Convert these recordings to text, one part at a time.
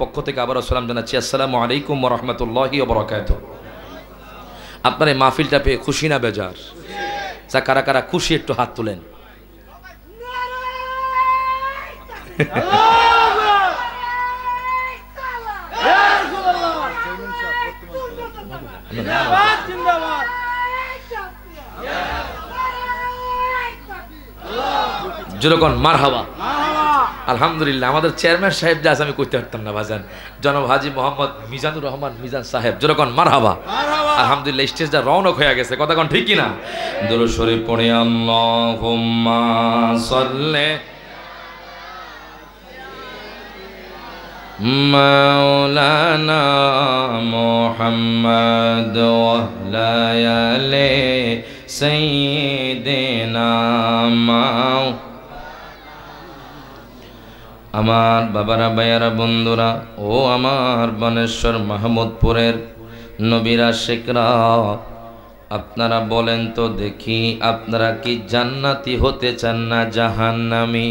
পক্ষ থেকে আবারও সালাম জানাচ্ছি, আসসালামু আলাইকুম ওয়া রাহমাতুল্লাহি ওয়া বারাকাতুহু। আপনার এই মাহফিলটা পেয়ে খুশি না বেজার? যা কারা কারা খুশি একটু হাত তুলেন। যেরকম মারহাবা, আলহামদুলিল্লাহ। আমাদের চেয়ারম্যান সাহেব যা আছে আমি কইতে পারতাম না ভাজান, জনাব হাজী মোহাম্মদ মিজানুর রহমান মিজান সাহেব, যেরকম মারহাবা। আলহামদুলিল্লাহ, স্টেজটা রওনক হয়ে গেছে, কথা কোন ঠিক কিনা? দুরূদ শরীফ পড়ে আল্লাহুম্মা সাল্লি মাওলানা মুহাম্মদ ওয়া আলা আলি সাইয়্যিদিনা আমার বাবারা, ভাইয়ারা, বন্ধুরা ও আমার বনেশ্বর মাহমুদপুরের নবীরা, শেখরা, আপনারা বলেন তো দেখি, আপনারা কি জান্নাতি হতে চান না জাহান্নামী?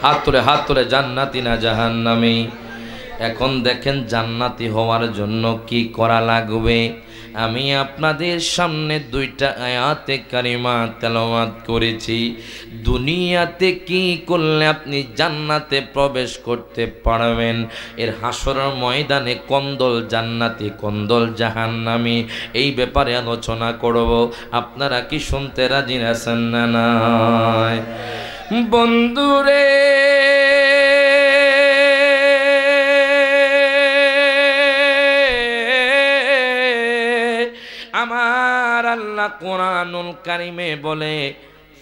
হাত তুলে জান্নাতি না জাহান্নামী? এখন দেখেন জান্নাতি হওয়ার জন্য কি করা লাগবে। আমি আপনাদের সামনে দুইটা আয়াতে কারিমা তেলাওয়াত করেছি। দুনিয়াতে কি করলে আপনি জান্নাতে প্রবেশ করতে পারবেন, এর হাসরের ময়দানে কোনদল জান্নাতি কোনদল জাহান্নামী, এই ব্যাপারে আলোচনা করব। আপনারা কি শুনতে রাজি আছেন না নাই? বন্ধুরে, আমার আল্লাহ কোরআনুল কারিমে বলে,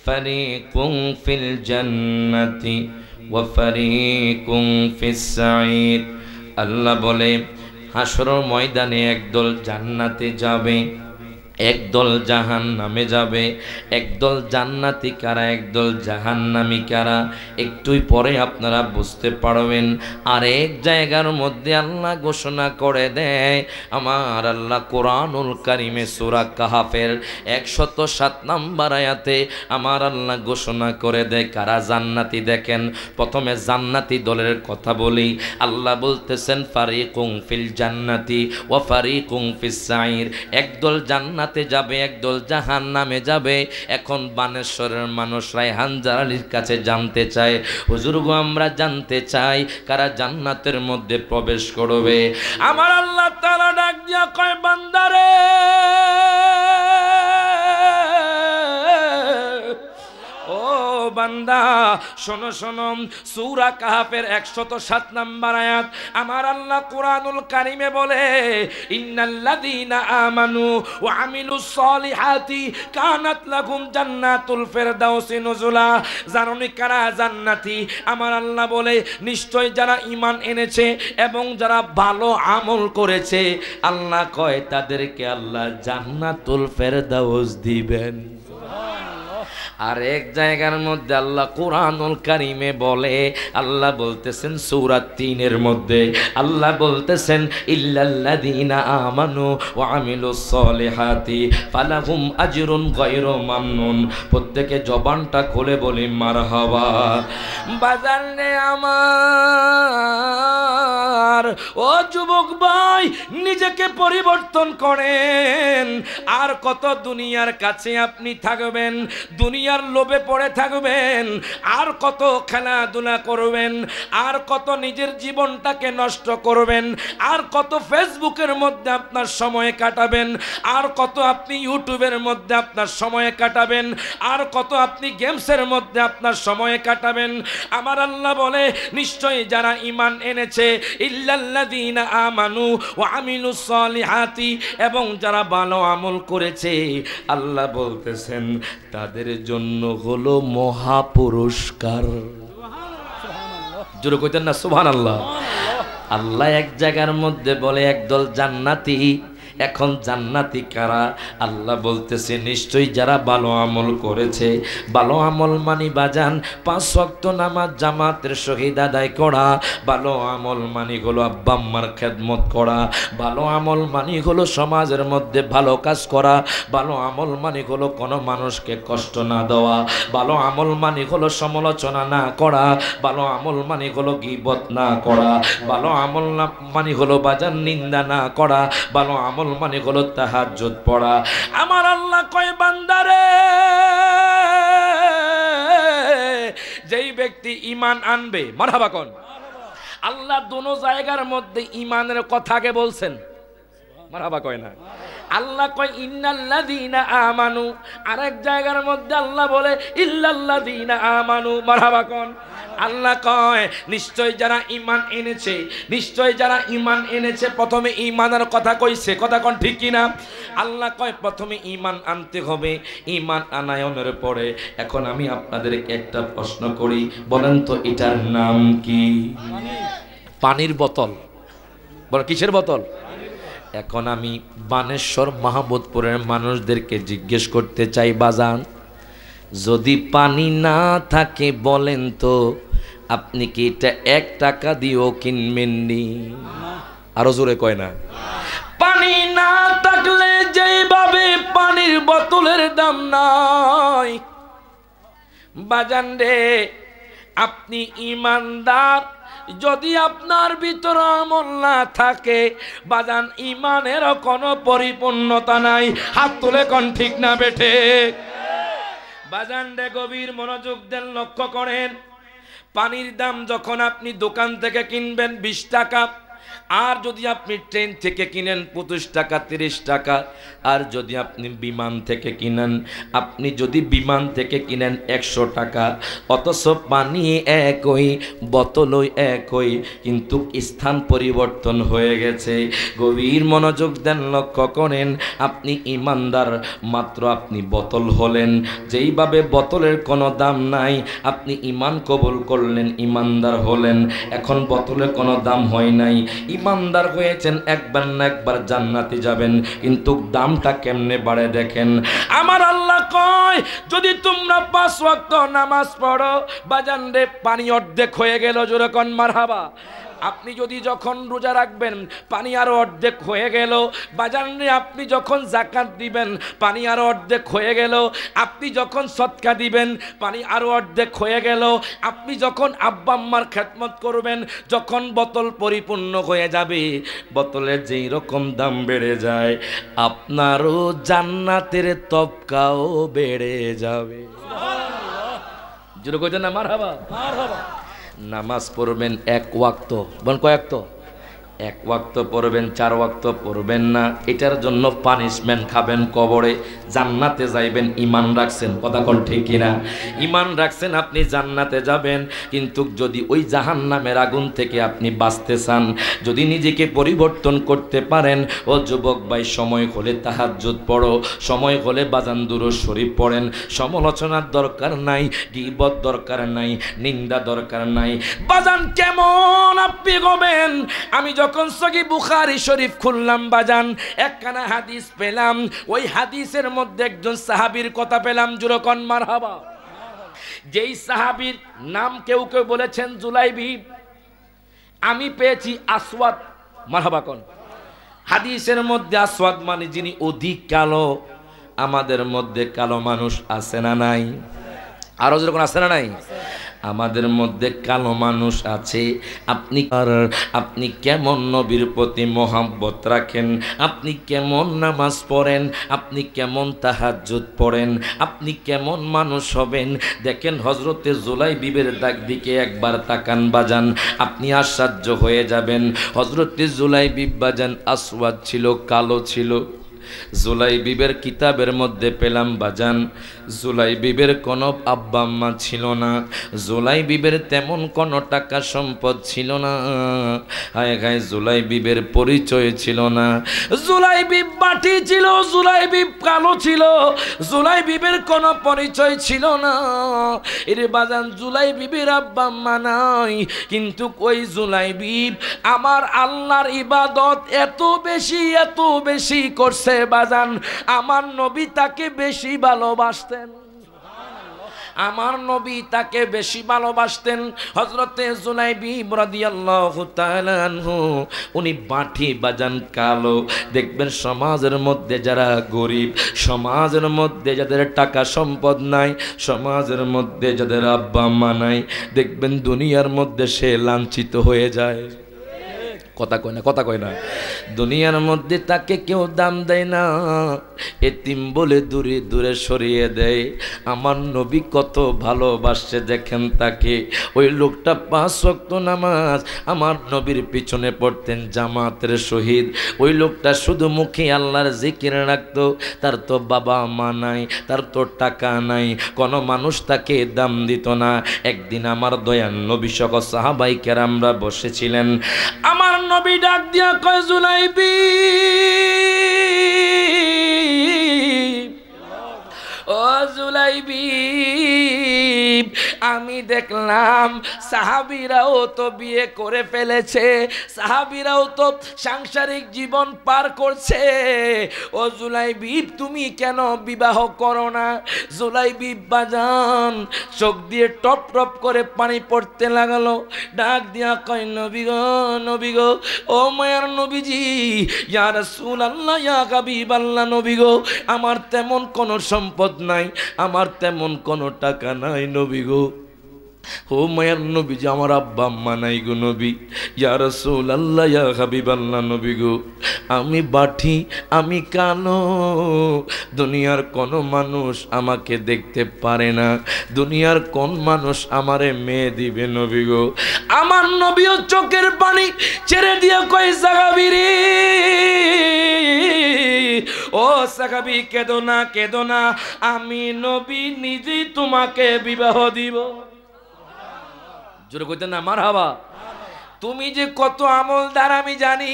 ফারিকুম ফিল জান্নাতি ওয়া ফারিকুম ফিস সাঈর। আল্লাহ বলে হাসরের ময়দানে একদল জান্নাতে যাবে, একদল জাহান্নামে যাবে। একদল জান্নাতি কারা, একদল জাহান্নামী কারা, একটুই পরে আপনারা বুঝতে পারবেন। আর এক জায়গার মধ্যে আল্লাহ ঘোষণা করে দেয়, আমার আল্লাহ কোরআনুল কারিমে সূরা কাহাফের 107 নম্বর আয়াতে আমার আল্লাহ ঘোষণা করে দেয় কারা জান্নাতি। দেখেন, প্রথমে জান্নাতি দলের কথা বলি। আল্লাহ বলতেছেন ফারিকুম ফিল জান্নাতি ওয়া ফারিকুম ফিস সাঈর। একদল জান্নাত যাবে, একদল জাহান্নামে যাবে। এখন বানেশ্বরের মানুষ রায়হান জালালীর কাছে জানতে চায়, হুজুর গো আমরা জানতে চাই কারা জান্নাতের মধ্যে প্রবেশ করবে। আমার আল্লাহ তাআলা ডাক দিয়া কয়, বান্দারে ও বান্দা, শোনো শোনো, সূরা কাহাফের 107 নম্বর আয়াত আমার আল্লাহ কোরআনুল কারিমে বলে, ইন্নাল্লাযীনা আমানু ওয়া আমিলুস সলিহাতি কানাত লাহুম জান্নাতুল ফিরদাউসি নুজুলা। জানোনি কারা জান্নাতি? আমার আল্লাহ বলে, নিশ্চয় যারা ঈমান এনেছে এবং যারা ভালো আমল করেছে, আল্লাহ কয় তাদেরকে আল্লাহ জান্নাতুল ফিরদাউস দিবেন। আর এক জায়গার মধ্যে আল্লাহ কোরআনুল কারিমে বলে, আল্লাহ বলতেছেন সূরা 3 মধ্যে, আল্লাহ বলতেছেন ইল্লাল্লাযীনা আমানু ওয়া আমিলুস সলিহাতি ফালাহুম আজরুন গায়রু মামনুন। প্রত্যেকে জবানটা খুলে বলি মারহাবা। বাজারে আমার ও যুবক ভাই, নিজেকে পরিবর্তন করেন। আর কত দুনিয়ার কাছে আপনি থাকবেন, দুনিয়ার লোভে পড়ে থাকবেন, আর কত খেলাধুলা করবেন, আর কত নিজের জীবনটাকে নষ্ট করবেন, আর কত ফেসবুকের মধ্যে আপনার সময় কাটাবেন, আর কত আপনি ইউটিউবের মধ্যে আপনার সময় কাটাবেন, আর কত আপনি গেমসের মধ্যে আপনার সময় কাটাবেন। আমার আল্লাহ বলে, নিশ্চয়ই যারা ঈমান এনেছে, ইল্লাল্লাযীনা আমানু ওয়া আমিলুস সলিহাতি, এবং যারা ভালো আমল করেছে, আল্লাহ বলতেছেন তাদের জন্য হলো মহা পুরস্কার। জোরে কইতেন না সুবহানাল্লাহ? আল্লাহ এক জায়গার মধ্যে বলে একদল জান্নাতি, এখন জান্নাতি কারা? আল্লাহ বলতেছে নিশ্চয়ই যারা ভালো আমল করেছে। ভালো আমল মানি বাজান 5 ওয়াক্ত নামাজ জামাতের সহিত আদায় করা। ভালো আমল মানি হলো আব্বা আম্মার খেদমত করা। ভালো আমল মানি হলো সমাজের মধ্যে ভালো কাজ করা। ভালো আমল মানি হলো কোনো মানুষকে কষ্ট না দেওয়া। ভালো আমল মানি হলো সমালোচনা না করা। ভালো আমল মানি হলো গীবত না করা। ভালো আমল মানি হলো বাজান নিন্দা না করা। ভালো আমল মানি হলো তাহাজ্জুদ পড়া। আমার আল্লাহ কয় বান্দারে, যেই ব্যক্তি ঈমান আনবে, মারহাবা কোন আল্লাহ দোনো জায়গার মধ্যে ঈমানের কথাকে বলছেন, মারহাবা কয় না। আল্লাহ কয় ইন্নাল্লাযীনা আমানু, আরেক জায়গার মধ্যে আল্লাহ বলে ইল্লাল্লাযীনা আমানু, মারহাবা কোন। আল্লাহ কয় নিশ্চয় যারা ঈমান এনেছে, নিশ্চয় যারা ঈমান এনেছে। প্রথমে ঈমানের কথা কইছে, কথা কোন ঠিক কিনা? আল্লাহ কয় প্রথমে ঈমান আনতে হবে। ঈমান আনায়নের পরে এখন আমি আপনাদেরকে একটা প্রশ্ন করি, বলেন তো এটার নাম কি? পানির বোতল। বল কিসের বোতল? এখন আমি বানেশ্বর মাহমুদপুরের মানুষদেরকে জিজ্ঞেস করতে চাই বাজান, যদি পানি না থাকে বলেন তো আপনি কি এটা 1 টাকা দিয়েও কিনবেননি? আরো জোরে কয় না। পানি না থাকলে যেইভাবে পানির বোতলের দাম নাই বাজান রে, আপনি ঈমানদার, যদি আপনার ভিতর আমল না থাকে বাজান ঈমানেরও কোনো পরিপূর্ণতা নাই। হাত তুলে কোন ঠিক না বেঠে? বাজান রে গভীর মনোযোগ দেন, লক্ষ্য করেন। পানির দাম যখন আপনি দোকান থেকে কিনবেন 20 টাকা, আর যদি আপনি ট্রেন থেকে কিনেন 25 টাকা 30 টাকা, আর যদি আপনি বিমান থেকে কিনেন, আপনি যদি বিমান থেকে কিনেন 100 টাকা, অথচ পানি একই, বোতলও একই, কিন্তু স্থান পরিবর্তন হয়ে গেছে। গভীর মনোযোগ দেন, লক্ষ্য করেন। আপনি ঈমানদার, মাত্র আপনি বোতল হলেন, যেইভাবে বোতলের কোনো দাম নাই, আপনি ঈমান কবুল করলেন, ঈমানদার হলেন। এখন বোতলের কোনো দাম হয় নাই, ঈমানদার হয়েছেন, একবার না একবার জান্নাতে যাবেন, কিন্তু দামটা কেমনে বাড়ে দেখেন। আমার আল্লাহ কয় যদি তোমরা 5 ওয়াক্ত নামাজ পড়ো বাজান রে, পানি অর্ধেক হয়ে গেল, জোরে কোন মারহাবা। আপনি যদি যখন রোজা রাখবেন পানি আরো অর্ধেক হয়ে গেল বাজান রে, আপনি যখন যাকাত দিবেন পানি আরো অর্ধেক হয়ে গেল, আপনি যখন সদকা দিবেন পানি আরো অর্ধেক হয়ে গেল, আপনি যখন আব্বা আম্মার খেদমত করবেন, যখন বোতল পরিপূর্ণ হয়ে যাবে, বোতলের যেই রকম দাম বেড়ে যায়, আপনারও জান্নাতের তবকাও বেড়ে যাবে। জোরে কইতেন না মারহাবা? মারহাবা। নামাজ পড়বেন 1 ওয়াক্ত, বল কয় ওয়াক্ত? 1 ওয়াক্ত পড়বেন, 4 ওয়াক্ত পড়বেন না, এটার জন্য পানিশমেন্ট খাবেন কবরে। জান্নাতে যাইবেন, ঈমান রাখছেন, কথা কোন ঠিক কিনা? ঈমান রাখছেন, আপনি জান্নাতে যাবেন। কিন্তু যদি ওই জাহান্নামের আগুন থেকে আপনি বাঁচতে চান, যদি নিজেকে পরিবর্তন করতে পারেন, ও যুবক ভাই, সময় হলে তাহাজ্জুদ পড়ো, সময় হলে বাজান দুরূদ শরীফ পড়েন। সমালোচনার দরকার নাই, গীবত দরকার নাই, নিন্দা দরকার নাই। বাজান কেমন আপনি হবেন? আমি যখন সহিহ বুখারী শরীফ খুললাম বাজান, একখানা হাদিস পেলাম, ওই হাদিসের মধ্যে একজন সাহাবীর কথা পেলাম, জোরে কোন মারহাবা। যেই সাহাবীর নাম কেউ কেউ বলেছেন জুলাইবি, আমি পেয়েছি আসওয়াদ, মারহাবা কোন। হাদিসের মধ্যে আসওয়াদ মানে যিনি অধিক কালো। আমাদের মধ্যে কালো মানুষ আছে না নাই? আরো যেরকম আছে না নাই? আমাদের মধ্যে কালো মানুষ আছে। আপনি কেমন নবীর প্রতি মহব্বত রাখেন, আপনি কেমন নামাজ পড়েন, আপনি কেমন তাহাজ্জুদ পড়েন, আপনি কেমন মানুষ হবেন। দেখেন হযরতে জুলাইবিবের দিকে একবার তাকান বাজান, আপনি আশ্চর্য হয়ে যাবেন। হযরতে জুলাইবিব বাজান আসওয়াদ ছিল, কালো ছিল, জুলাইবিবের কিতাবের মধ্যে পেলাম বাজান, জুলাইবিবের কোনো আব্বা আম্মা ছিল না, জুলাইবিবের তেমন কোনো টাকা সম্পদ ছিল না, হায় হায় জুলাইবিবের পরিচয় ছিল না। জুলাইবিব বাটি ছিল, জুলাইবিব কালো ছিল, জুলাইবিবের কোনো পরিচয় ছিল না। এর বাজান জুলাইবিবের আব্বা আম্মা নাই, কিন্তু ওই জুলাইবিব আমার আল্লাহর ইবাদত এত বেশি করছে বাজান, আমার নবী তাকে বেশি ভালোবাসতেন, আমার নবী তাকে বেশি ভালোবাসতেন। হযরতে জুলাইবিব রাদিয়াল্লাহু তাআলা আনহু উনি বাটি বাজান কালো। দেখবেন সমাজের মধ্যে যারা গরিব, সমাজের মধ্যে যাদের টাকা সম্পদ নাই, সমাজের মধ্যে যাদের আব্বা আম্মা নাই, দেখবেন দুনিয়ার মধ্যে সে লাঞ্ছিত হয়ে যায়। কথা কয় না, কথা কয় না। দুনিয়ার মধ্যে তাকে কেউ দাম দেয় না, এতিম বলে দূরে দূরে সরিয়ে দেয়। আমার নবী কত ভালোবাসছে দেখেন তাকে। ওই লোকটা 5 ওয়াক্ত নামাজ আমার নবীর পিছনে পড়তেন জামাতের শহীদ। ওই লোকটা শুধু মুখে আল্লাহর জিকির রাখতো। তার তো বাবা মা নাই, তার তো টাকা নাই, কোনো মানুষ তাকে দাম দিত না। একদিন আমার দয়াল নবী সহ সাহাবায়ে কেরামরা বসেছিলেন। আমার নবী ডাক দিয়া কয়, জুলাইবি ও জুলাইবি, আমি দেখলাম সাহাবীরাও তো বিয়ে করে ফেলেছে, সাহাবীরাও তো সাংসারিক জীবন পার করছে, ও জুলাইবি তুমি কেন বিবাহ করো না? জুলাইবি বাজান চোখ দিয়ে টপ টপ করে পানি পড়তে লাগলো। ডাক দিয়া কয়, নবী গো, নবী গো, ও মায়ার নবীজি, ইয়া রাসূলুল্লাহ, ইয়া হাবিবাল্লাহ, নবী গো, আমার তেমন কোনো সম্পদ নাই, আমার তেমন কোনো টাকা নাই নবী গো। ও মায়ার নবীজি, আমার আব্বা আম্মা নাই গো নবী। ইয়া রাসূলুল্লাহ, ইয়া হাবিবাল্লাহ, নবী গো, আমি বাঠি, আমি কালো, দুনিয়ার কোন মানুষ আমাকে দেখতে পারে না, দুনিয়ার কোন মানুষ আমারে মেয়ে দিবে নবী গো। আমার নবীও চোখের পানি ছেড়ে দিয়ে কই, সাহাবী রে, ও সাহাবী কেঁদো না, কেঁদো না, আমি নবী নিজেই তোমাকে বিবাহ দিব। জোরে কইতেন না মারহাবা। তুমি যে কত আমলদার আমি জানি,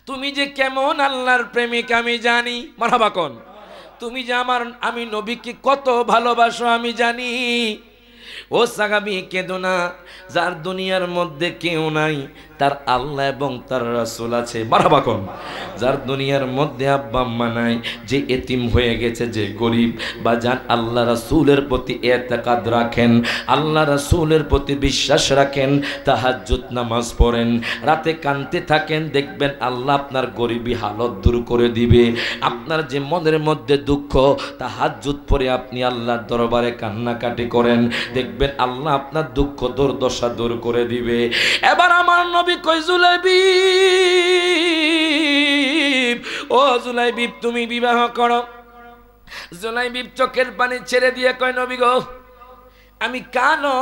তুমি যে কেমন আল্লাহর প্রেমিক আমি জানি, মারহাবা কোন। তুমি যে আমি নবীকে কত ভালোবাসো আমি জানি। ও সাহাবী কেঁদো না, যার দুনিয়ার মধ্যে কেউ নাই তার আল্লাহ এবং তার রাসূল আছে, মারহাবা কোন। যার দুনিয়ার মধ্যে আব্বা আম্মা নাই, যে এতিম হয়ে গেছে, যে গরিব, বা যান আল্লাহ রাসূলের প্রতি ইতিকাদ রাখেন, আল্লাহ রাসূলের প্রতি বিশ্বাস রাখেন, তাহাজ্জুদ নামাজ পড়েন, রাতে কাঁদতে থাকেন, দেখবেন আল্লাহ আপনার গরিবী হালত দূর করে দিবে। আপনার যে মনের মধ্যে দুঃখ, তাহাজ্জুদ পড়ে আপনি আল্লাহর দরবারে কান্নাকাটি করেন, দেখবেন আল্লাহ আপনার দুঃখ দুর্দশা দূর করে দিবে। এবার আমার নবী কই, জুলাইবিব, ও জুলাইবিব তুমি বিবাহ করো। জুলাইবিব চোখের পানি ছেড়ে দিয়ে কয়, নবী গো, আমি কানো,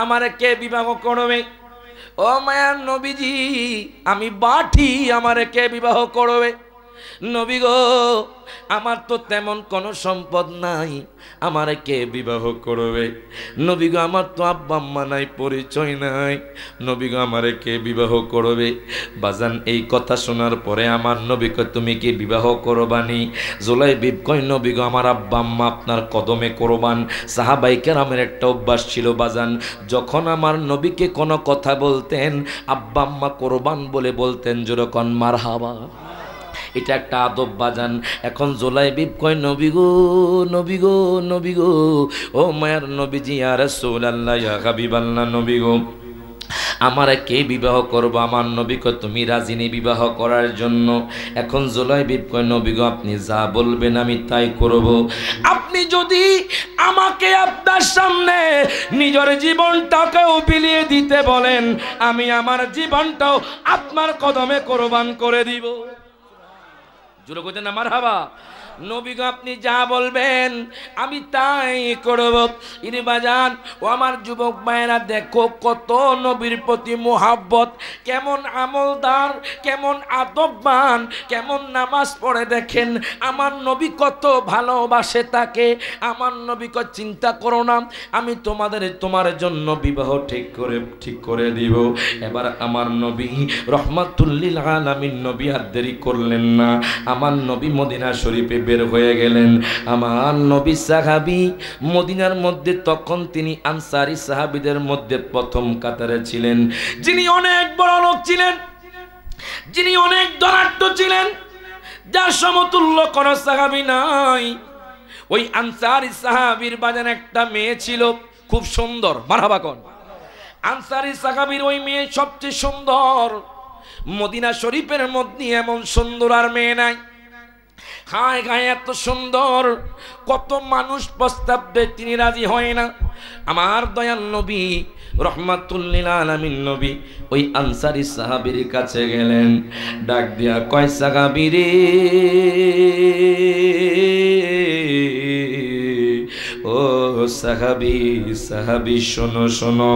আমারে কে বিবাহ করবে? ও মায়ার নবীজি, আমি বাঠি, আমারে কে বিবাহ করবে? নবী গো, আমার তো তেমন কোনো সম্পদ নাই, আমারে কে বিবাহ করবে? নবী গো, আমার তো আব্বা আম্মা নাই, পরিচয় নাই, নবী গো, আমারে কে বিবাহ করবে? বাজান এই কথা শোনার পরে আমার নবী কয়, তুমি কি বিবাহ করবানি? জুলাইবিব কয়, নবী গো, আমার আব্বা আম্মা আপনার কদমে কোরবান। সাহাবায়ে কেরামের একটা অভ্যাস ছিল বাজান, যখন আমার নবীকে কোনো কথা বলতেন আব্বা আম্মা কোরবান বলে বলতেন, যেরকম মারহাবা। এটা একটা আদব বাজান। এখন জুলাইবিব কয়, নবী গো, নবী গো, নবী গো, ও মায়ার নবীজি, ইয়া রাসূলুল্লাহ, ইয়া হাবিবাল্লাহ, নবী গো, আমারে কে বিবাহ করবো? আমার নবী কয়, তুমি রাজি নেই বিবাহ করার জন্য? এখন জুলাইবিব কয়, নবী গো, আপনি যা বলবেন আমি তাই করব। আপনি যদি আমাকে আপনার সামনে নিজের জীবনটাকেও বিলিয়ে দিতে বলেন, আমি আমার জীবনটাও আপনার কদমে কোরবান করে দিব। জোরে কইতেন না মারহাবা। নবী গো আপনি যা বলবেন আমি তাই করব। ইরে বাজান ও আমার যুবক ভাইয়েরা, দেখো কত নবীর প্রতি মোহাব্বত, কেমন আমলদার, কেমন আদববান, কেমন নামাজ পড়ে। দেখেন আমার নবী কত ভালোবাসে তাকে। আমার নবী কো চিন্তা করো না, আমি তোমার জন্য বিবাহ ঠিক করে দিব। এবার আমার নবী রহমাতুল লিল আলামিন নবী আর দেরি করলেন না, আমার নবী মদিনা শরীফে বের হয়ে গেলেন। আমার নবী সাহাবী মদিনার মধ্যে, তখন তিনি আনসারী সাহাবীদের মধ্যে প্রথম কাতারে ছিলেন, যিনি অনেক বড় লোক ছিলেন, যিনি অনেক ধনাঢ্য ছিলেন, যার সমতুল্য কোন সাহাবী নাই। ওই আনসারী সাহাবীর বাজান একটা মেয়ে ছিল খুব সুন্দর, মারহাবা কোন। আনসারী সাহাবীর ওই মেয়ে সবচেয়ে সুন্দর। মদিনা শরীফের মধ্যে এমন সুন্দর আর মেয়ে নাই। হায় গায়ে এত সুন্দর, কত মানুষ প্রস্তাব দেয়, তিনি রাজি হয় না। আমার দয়াল নবী রহমাতুল লিল আলামিন নবী ওই আনসারী সাহাবীর কাছে গেলেন, ডাক দিয়া কয় সাহাবী রে, ও সাহাবী শোনো শোনো,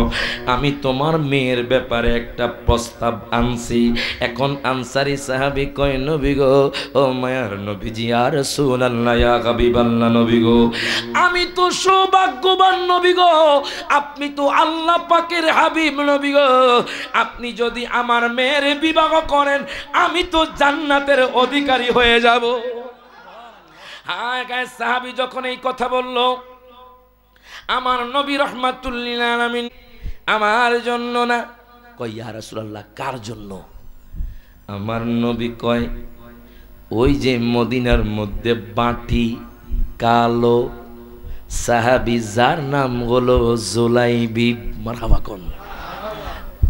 আমি তোমার মেয়ের ব্যাপারে একটা প্রস্তাব আনছি। এখন আনসারী সাহাবী কয় নবী গো, ও মায়ার নবীজি, ইয়া রাসূলুল্লাহ, ইয়া হাবিবাল্লাহ নবী গো, আমি তো সৌভাগ্যবান নবী গো, আপনি তো আল্লাহ পাকের হাবিব নবী গো, আপনি যদি আমার মেয়ের বিবাহ করেন আমি তো জান্নাতের অধিকারী হয়ে যাব। হায় গায়ে সাহাবী যখন এই কথা বলল, আমার নবী রহমাতুল লিল আলামিন, আমার জন্য না। কয় ইয়া রাসূলুল্লাহ, কার জন্য? আমার নবী কয়, ওই যে মদিনার মধ্যে বাটি কালো সাহাবী, যার নাম হলো জুলাইবিব, মারহাবা কোন।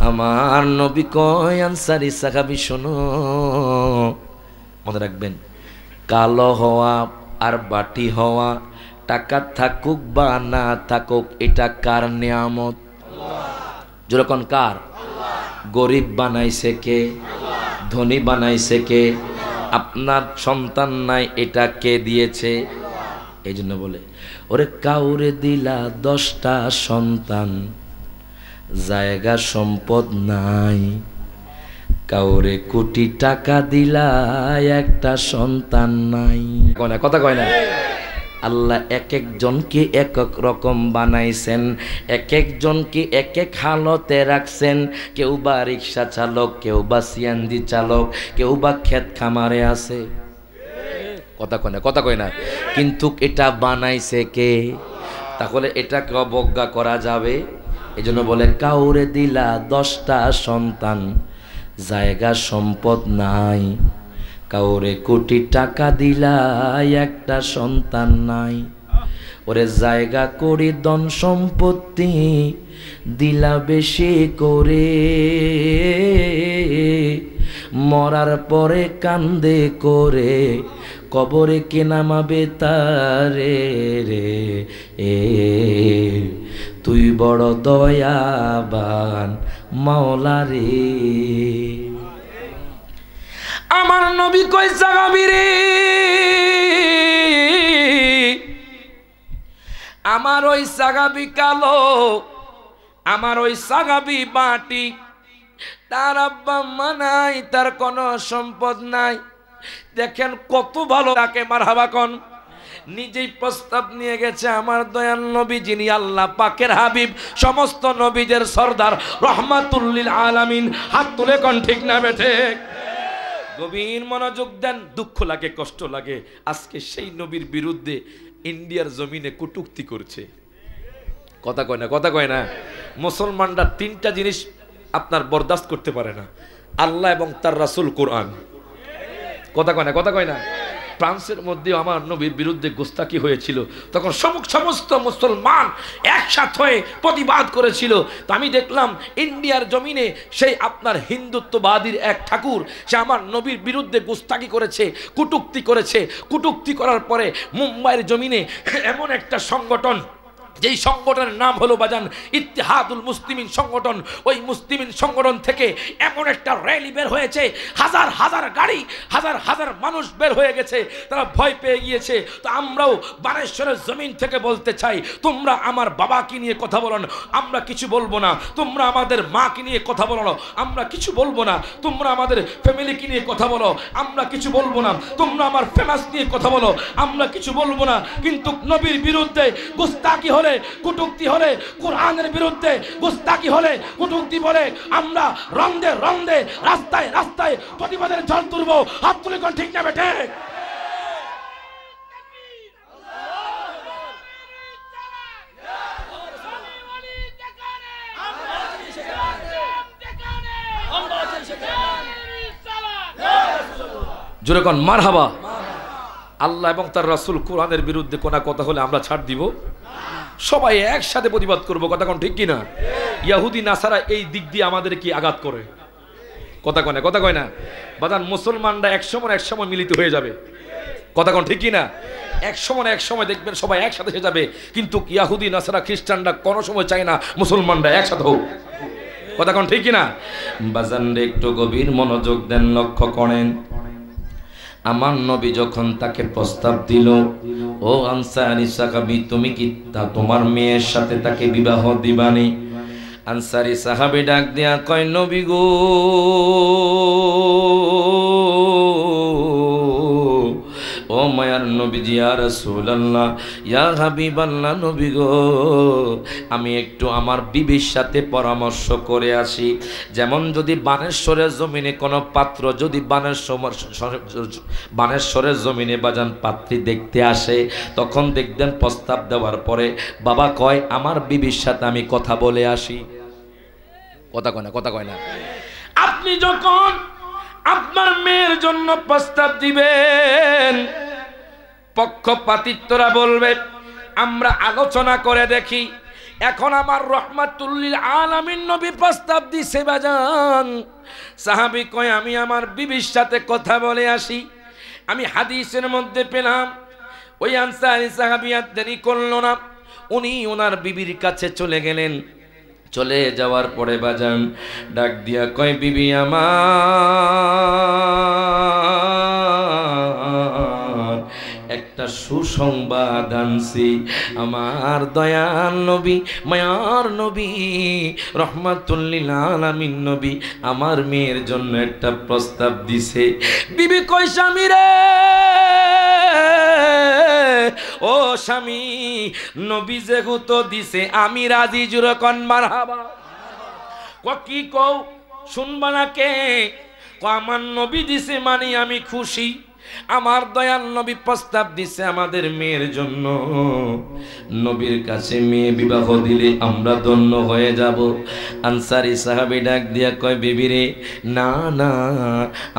আমার নবী কয় আনসারী সাহাবী শোনো, মনে রাখবেন, কালো হওয়া আর বাটি হওয়া, টাকা থাকুক বা না থাকুক, এটা কার নিয়ামত? যেরকম কার? গরিব বানাইছে কে? ধনী বানাইছে কে? আপনার সন্তান নাই, এটা কে দিয়েছে? এই জন্য বলে, ওরে কাউরে দিলা 10টা সন্তান, জায়গা সম্পদ নাই, কাউরে কোটি টাকা দিলা একটা সন্তান নাই। কথা কয় না? আল্লাহ এক একজনকে এক এক রকম বানাইছেন, এক একজনকে এক এক হালতে রাখছেন। কেউ বা রিক্সা চালক, কেউ বা সিএনজি চালক, কেউ বা ক্ষেত খামারে আছে। কথা কয় না? কিন্তু এটা বানাইছে কে? তাহলে এটাকে অবজ্ঞা করা যাবে? এজন্য বলে কাউরে দিলা 10টা সন্তান, জায়গা সম্পদ নাই, কাউরে কোটি টাকা দিলা একটা সন্তান নাই। ওরে জায়গা করি ধন সম্পত্তি দিলা বেশি করে, মরার পরে কান্দে করে কবরে কে নামাবে তারে রে। তুই বড় দয়াবান মাওলা রে। আমার নবী কই সাহাবী রে, আমার ওই সাহাবী কালো, আমার ওই সাহাবী বাটি, তার আব্বা মা নাই, তার কোনো সম্পদ নাই। দেখেন কত ভালো তাকে, মারহাবা কোন। নিজেই প্রস্তাব নিয়ে গেছে আমার দয়াল নবী, যিনি আল্লাহ পাকের হাবিব, সমস্ত নবীদের সর্দার, রহমাতুল লিল আলামিন। হাত তুলে কোন ঠিক না বেঠে? গভীর মনোযোগ দেন। দুঃখ লাগে, কষ্ট লাগে, আজকে সেই নবীর বিরুদ্ধে ইন্ডিয়ার জমিনে কটূক্তি করছে। কথা কয় না? মুসলমানরা 3টা জিনিস আপনার বরদাস্ত করতে পারে না, আল্লাহ এবং তার রাসূল, কোরআন। কথা কয় না? ফ্রান্সের মধ্যে আমার নবীর বিরুদ্ধে গোস্তাকি হয়েছিল, তখন সমস্ত মুসলমান একসাথে হয়ে প্রতিবাদ করেছিল। তো আমি দেখলাম ইন্ডিয়ার জমিনে সেই আপনার হিন্দুত্ববাদীর এক ঠাকুর, সে আমার নবীর বিরুদ্ধে গোস্তাকি করেছে, কটূক্তি করেছে। কটূক্তি করার পরে মুম্বাইয়ের জমিনে এমন একটা সংগঠন যেই সংগঠনের নাম হলো বাজান ইত্তেহাদুল মুসলিমিন সংগঠন। ওই মুসলিমিন সংগঠন থেকে এমন একটা র্যালি বের হয়েছে, হাজার হাজার গাড়ি, হাজার হাজার মানুষ বের হয়ে গেছে, তারা ভয় পেয়ে গিয়েছে। তো আমরাও বানেশ্বরের জমিন থেকে বলতে চাই, তোমরা আমার বাবাকে নিয়ে কথা বলো না, আমরা কিছু বলবো না। তোমরা আমাদের মাকে নিয়ে কথা বলো না, আমরা কিছু বলবো না। তোমরা আমাদের ফ্যামিলিকে নিয়ে কথা বলো, আমরা কিছু বলবো না। তোমরা আমার ফেমাস নিয়ে কথা বলো, আমরা কিছু বলবো না। কিন্তু নবীর বিরুদ্ধে গোস্তাকি হলে, কটূক্তি হলে, কোরআনের বিরুদ্ধে গোস্তাকি হলে, কটূক্তি বলে আমরা রন্দে রন্দে রাস্তায় রাস্তায় প্রতিবাদের ঝড় তুলব। হাত তুলে কোন ঠিক না বেঠে? জোরে কোন মারহাবা। আল্লাহ এবং তার রাসূল কোরআনের বিরুদ্ধে কোন কথা হলে আমরা ছাড় দিব? সবাই একসাথে প্রতিবাদ করবো, কথা কোন ঠিক কিনা? ইহুদি নাসারা এই দিক দিয়ে আমাদের কি আঘাত করে, কথা কয় না? কথা কয় না বাদান? মুসলমানরা এক সময় মিলিত হয়ে যাবে, কথা কোন ঠিক কিনা? এক সময় দেখবেন সবাই একসাথে হয়ে যাবে। কিন্তু ইহুদি নাসারা খ্রিস্টানরা কোনো সময় চায় না মুসলমানরা একসাথে হোক, কথা কোন ঠিক কিনা? বাজান একটু গভীর মনোযোগ দেন, লক্ষ্য করেন। আমার নবী যখন তাকে প্রস্তাব দিল, ও আনসারী সাহাবী, তুমি কি তোমার মেয়ের সাথে তাকে বিবাহ দিবানি? আনসারী সাহাবী ডাক দিয়া কয়, নবী গো, ও মায়ার নবীজি, ইয়া রাসূলুল্লাহ, ইয়া হাবিবাল্লাহ, নবী গো, আমি একটু আমার বিবির সাথে পরামর্শ করে আসি। যেমন যদি বানেশ্বরের জমিনে কোনো পাত্র যদি বানেশ্বরের জমিনে বাজান পাত্রী দেখতে আসে, তখন দেখবেন প্রস্তাব দেওয়ার পরে বাবা কয় আমার বিবির সাথে আমি কথা বলে আসি, কথা কয় না? কথা কয় না? আপনি যখন আপনার মেয়ের জন্য প্রস্তাব দিবেন, পক্ষপাতিত্বরা বলবে আমরা আলোচনা করে দেখি। এখন আমার রহমাতুল্লিল আলামিন নবী প্রস্তাব দিছে বাজান। সাহাবী কয় আমি আমার বিবির সাথে কথা বলে আসি। আমি হাদিসের মধ্যে পেলাম ওই আনসারী সাহাবী আর দেরি করলো না, উনি ওনার বিবির কাছে চলে গেলেন। চলে যাওয়ার পরে বাজান ডাক দিয়া কয়, বিবি আমার একটা সুসংবাদ আনছি। আমার দয়াল নবী, মায়ার নবী, রহমাতুল্লিল আলামিন নবী আমার মেয়ের জন্য একটা প্রস্তাব দিছে। বিবি কয়, স্বামী রে, ও স্বামী, নবী যেহেতু দিছে আমি রাজি। জুরে কোন মারহাবা। কি কও, শুনবা না কে? আমার নবী দিছে মানে আমি খুশি। আমার দয়াল নবী প্রস্তাব দিছে আমাদের মেয়ের জন্য, নবীর কাছে মেয়ে বিবাহ দিলে আমরা ধন্য হয়ে যাব। আনসারী সাহাবী ডাক দিয়া কয়, বিবি রে, না না,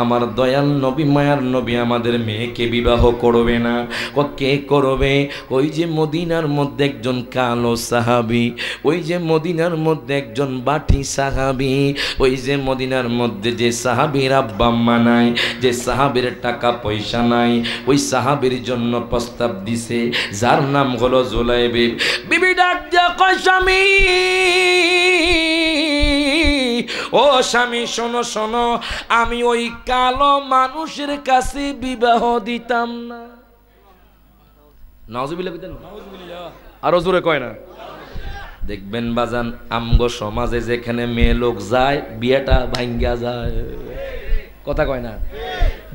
আমার দয়াল নবী, মায়ার নবী আমাদের মেয়েকে বিবাহ করবে না। কে করবে? ওই যে মদিনার মধ্যে একজন কালো সাহাবী, ওই যে মদিনার মধ্যে একজন বাটি সাহাবী, ওই যে মদিনার মধ্যে যে সাহাবীর আব্বা আম্মা নাই, যে সাহাবীর টাকা পয়সা নাই, ওই সাহাবীর জন্য প্রস্তাব দিছে, যার নাম হলো জুলাইবিব। বিবি ডাক দিয়া কয়, স্বামী, ও স্বামী, শোনো শোনো, আমি ওই কালো মানুষের কাছে বিবাহ দিতাম না। নাউজুবিল্লাহ, আরো জোরে কয় না? দেখবেন বাজান আমগো সমাজে যেখানে মেয়ে লোক যায় বিয়েটা ভাঙ্গা যায়, কথা কয় না?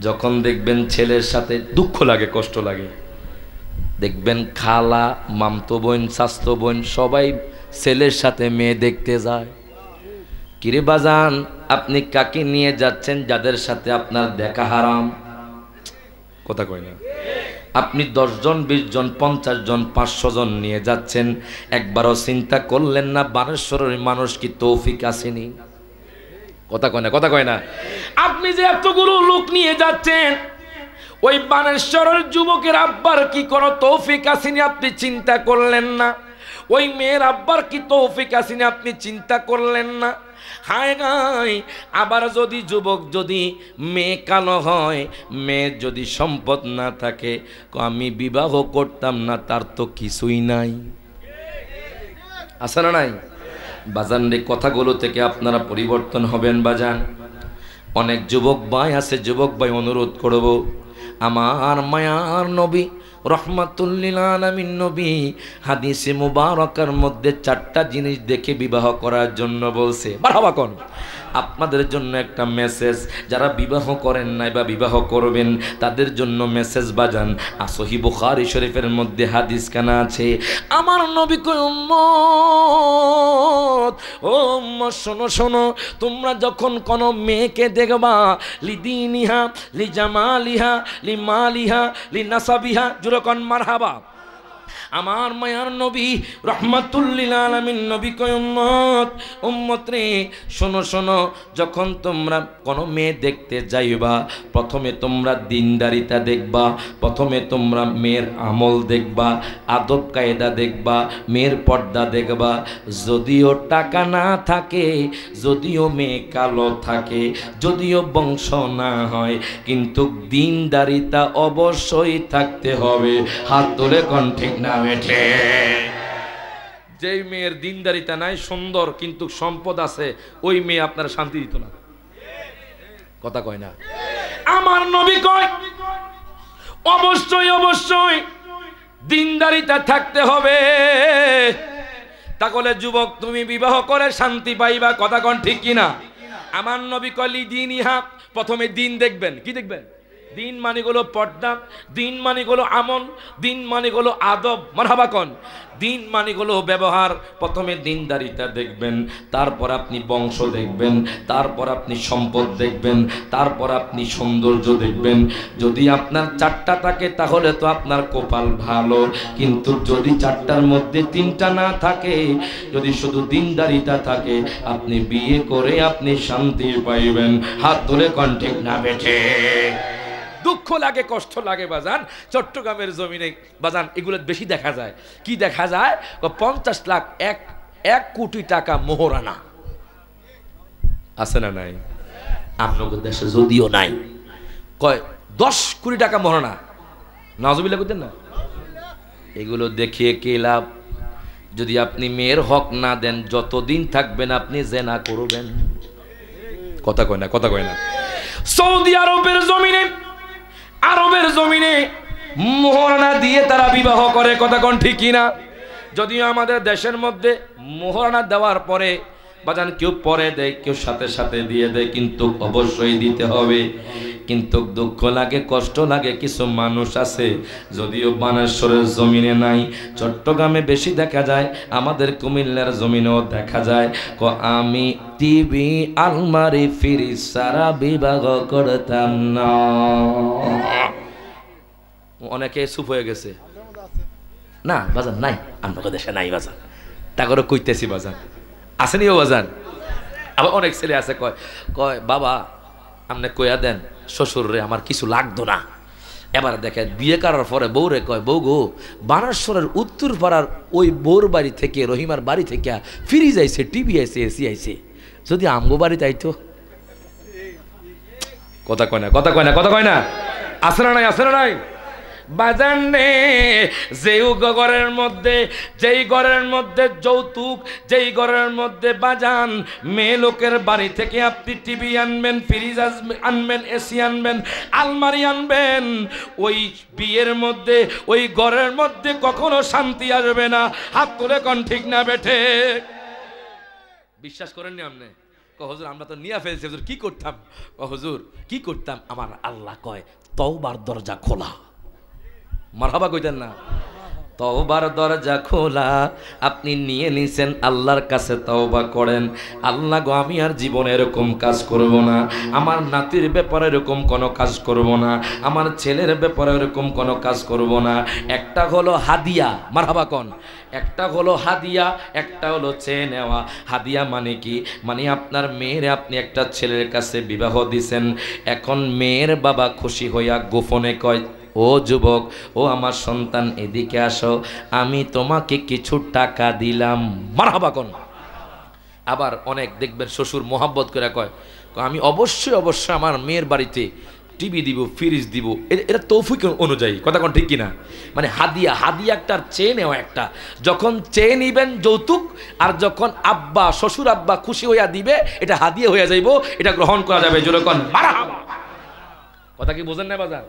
যখন দেখবেন ছেলের সাথে দুঃখ লাগে, কষ্ট লাগে, দেখবেন খালা, মামতো বোন, চাচতো বোন সবাই ছেলের সাথে মেয়ে দেখতে যায়। কিরে বাজান, আপনি কাকে নিয়ে যাচ্ছেন যাদের সাথে আপনার দেখা হারাম, কথা কয় না? আপনি 10 জন, 20 জন, 50 জন, 500 জন নিয়ে যাচ্ছেন, একবারও চিন্তা করলেন না বানেশ্বরের মানুষ কি তৌফিক আসেনি, কথা কয় না? কথা কয় না? আপনি যে এতগুলো লোক নিয়ে যাচ্ছেন, ওই বানেশ্বরের যুবকের আব্বার কি কোনো তৌফিক আসেনি আপনি চিন্তা করলেন না? ওই মেয়ের আব্বার কি তৌফিক আসেনি আপনি চিন্তা করলেন না? হায় গায়, আবার যদি যুবক, যদি মেয়ে কালো হয়, মেয়ের যদি সম্পদ না থাকে, আমি বিবাহ করতাম না, তার তো কিছুই নাই, আছে না নাই? বাজান রে, কথাগুলো থেকে আপনারা পরিবর্তন হবেন বাজান। অনেক যুবক ভাই আছে, যুবক ভাই অনুরোধ করব, আমার মায়ার নবী রহমাতুল্লিল আলামিন নবী হাদিসে মুবারকার মধ্যে 4টা জিনিস দেখে বিবাহ করার জন্য বলছে। মারহাবা কোন? আপনাদের জন্য একটা মেসেজ, যারা বিবাহ করেন নাই বা বিবাহ করবেন তাদের জন্য মেসেজ বাজান। সহিহ বুখারী শরীফের মধ্যে হাদিস কানা আছে, আমার নবী কয় উম্মত, ও উম্মত শোনো শোনো, তোমরা যখন কোনো মেয়েকে দেখবা, লিদিনিহা লিজামালিহা লিমালিহা লিনাসাবিহা, জুরকন মারহাবা। আমার মায়ার নবী রহমাতুল্লিল আলামিন নবী কয় উম্মত, উম্মত রে শোনো শোনো, যখন তোমরা কোনো মেয়ে দেখতে যাইবা, প্রথমে তোমরা দিনদারিতা দেখবা, প্রথমে তোমরা মেয়ের আমল দেখবা, আদব কায়দা দেখবা, মেয়ের পর্দা দেখবা। যদিও টাকা না থাকে, যদিও মেয়ে কালো থাকে, যদিও বংশ না হয়, কিন্তু দিনদারিতা অবশ্যই থাকতে হবে। হাত তুলে কোন ঠিক না বেঠে? যেই মেয়ের দিনদারিতা নাই, সুন্দর কিন্তু সম্পদ আছে, ওই মেয়ে আপনার শান্তি দিত না। কথা কয় না? আমার নবী কয় অবশ্যই অবশ্যই দিনদারিতা থাকতে হবে, তাহলে যুবক তুমি বিবাহ করে শান্তি পাইবা। কথা কন ঠিক কিনা? আমার নবী কয় লিদিনিহা, প্রথমে দিন দেখবেন। কি দেখবেন? দিন মানে হলো পর্দা, দিন মানে হলো আমল, দিন মানে হলো আদব। মারহাবা কোন? দিন মানে হলো ব্যবহার। প্রথমে দিনদারিতা দেখবেন, তারপর আপনি বংশ দেখবেন, তারপর আপনি সম্পদ দেখবেন, তারপর আপনি সৌন্দর্য দেখবেন। যদি আপনার 4টা থাকে তাহলে তো আপনার কপাল ভালো, কিন্তু যদি 4টার মধ্যে 3টা না থাকে, যদি শুধু দিনদারিতা থাকে, আপনি বিয়ে করে আপনি শান্তি পাইবেন। হাত তুলে কোন ঠিক না বেঠে? দুঃখ লাগে, কষ্ট লাগে বাজান। চট্টগ্রামের জমিনে বাজান এগুলো বেশি দেখা যায়। কি দেখা যায়? 50 লাখ, 1 কোটি টাকা মোহরানা আছে না নাই? আপনাদের দেশে যদিও নাই, কয় 10 কোটি টাকা মোহরানা। নাউজুবিল্লাহ করতেন না? এগুলো দেখিয়ে কি লাভ? যদি আপনি মেয়ের হক না দেন, যতদিন থাকবেন আপনি জেনা করবেন। কথা কয় না? কথা কয় না? সৌদি আরবের জমিনে মোহরানা দিয়ে তারা বিবাহ করে। কথা কোন ঠিক কিনা? যদিও আমাদের দেশের মধ্যে মোহরানা দেওয়ার পরে বাজান কেউ পরে দেয়, কেউ সাথে সাথে দিয়ে দেয়, কিন্তু অবশ্যই দিতে হবে। কিন্তু দুঃখ লাগে, কষ্ট লাগে, কিছু মানুষ আছে যদিও বানেশ্বরের জমিনে নাই, চট্টগ্রামে বেশি দেখা যায়, আমাদের কুমিল্লার জমিনেও দেখা যায়। আমি টিভি আলমারি ফ্রিজ সারা বিভাগ করতাম না। অনেকে চুপ হয়ে গেছে। না বাজান নাই, আমাদের দেশে নাই বাজান। তা করে কইতেছি বাজান, আসেনিও বাজান। আবার অনেক ছেলে আছে কয় কয় বাবা আপনি কইয়া দেন শ্বশুর রে, আমার কিছু লাগতো না। এবার দেখেন বিয়ে করার পরে বউরে কয়, বউ গো, বানেশ্বরের উত্তর পাড়ার ওই বউর বাড়ি থেকে, রহিমার বাড়ি থেকে ফ্রিজ আইছে, টিভি আইছে, এসি আইছে, যদি আমগো বাড়িতে আইতো। কথা কয় না? কথা কয় না? কথা কয় না? আসে না নাই? আসে না নাই? বাজান নে, যেই ঘরের মধ্যে যৌতুক, যেই ঘরের মধ্যে বাজান মেয়ে লোকের বাড়ি থেকে আপনি টিভি আনবেন, ফ্রিজ আনবেন, এসি আনবেন, আলমারি আনবেন, ওই বিয়ের মধ্যে, ওই ঘরের মধ্যে কখনো শান্তি আসবে না। হাত তুলে কোন ঠিক না বেঠে? বিশ্বাস করেননি আপনি? হুজুর আমরা তো নিয়ে ফেলছি, হুজুর কি করতাম? হুজুর কি করতাম? আমার আল্লাহ কয় তওবার দরজা খোলা। মারহাবা কইতেন না? তওবার দরজা খোলা। আপনি নিয়ে নিছেন, আল্লাহর কাছে তওবা করেন, আল্লাহ গো আমি আর জীবনে এরকম কাজ করব না, আমার নাতির ব্যাপারে এরকম কোনো কাজ করব না, আমার ছেলের ব্যাপারে এরকম কোনো কাজ করব না। একটা হলো হাদিয়া, মারহাবা কোন? একটা হলো হাদিয়া, একটা হলো চেয়ে নেওয়া। হাদিয়া মানে কি? মানে আপনার মেয়ের আপনি একটা ছেলের কাছে বিবাহ দিছেন, এখন মেয়ের বাবা খুশি হইয়া গোপনে কয়, ও যুবক, ও আমার সন্তান এদিকে আসো, আমি তোমাকে কিছু টাকা দিলাম। মারহাবা কোন? আবার অনেক দেখবেন শ্বশুর মোহাব্বত করে কয়, আমি অবশ্যই অবশ্যই আমার মেয়ের বাড়িতে টিভি দিব, ফ্রিজ দিব, এটা তৌফিক অনুযায়ী, কথা কোন ঠিক কিনা? মানে হাদিয়া, হাদিয়া একটা আর চেয়ে নেওয়া একটা। যখন চেয়ে নিবেন যৌতুক, আর যখন আব্বা শ্বশুর আব্বা খুশি হইয়া দিবে, এটা হাদিয়া হইয়া যাইব, এটা গ্রহণ করা যাবে। জোরে কোন মারহাবা। কথা কি বোঝেন না বাজার?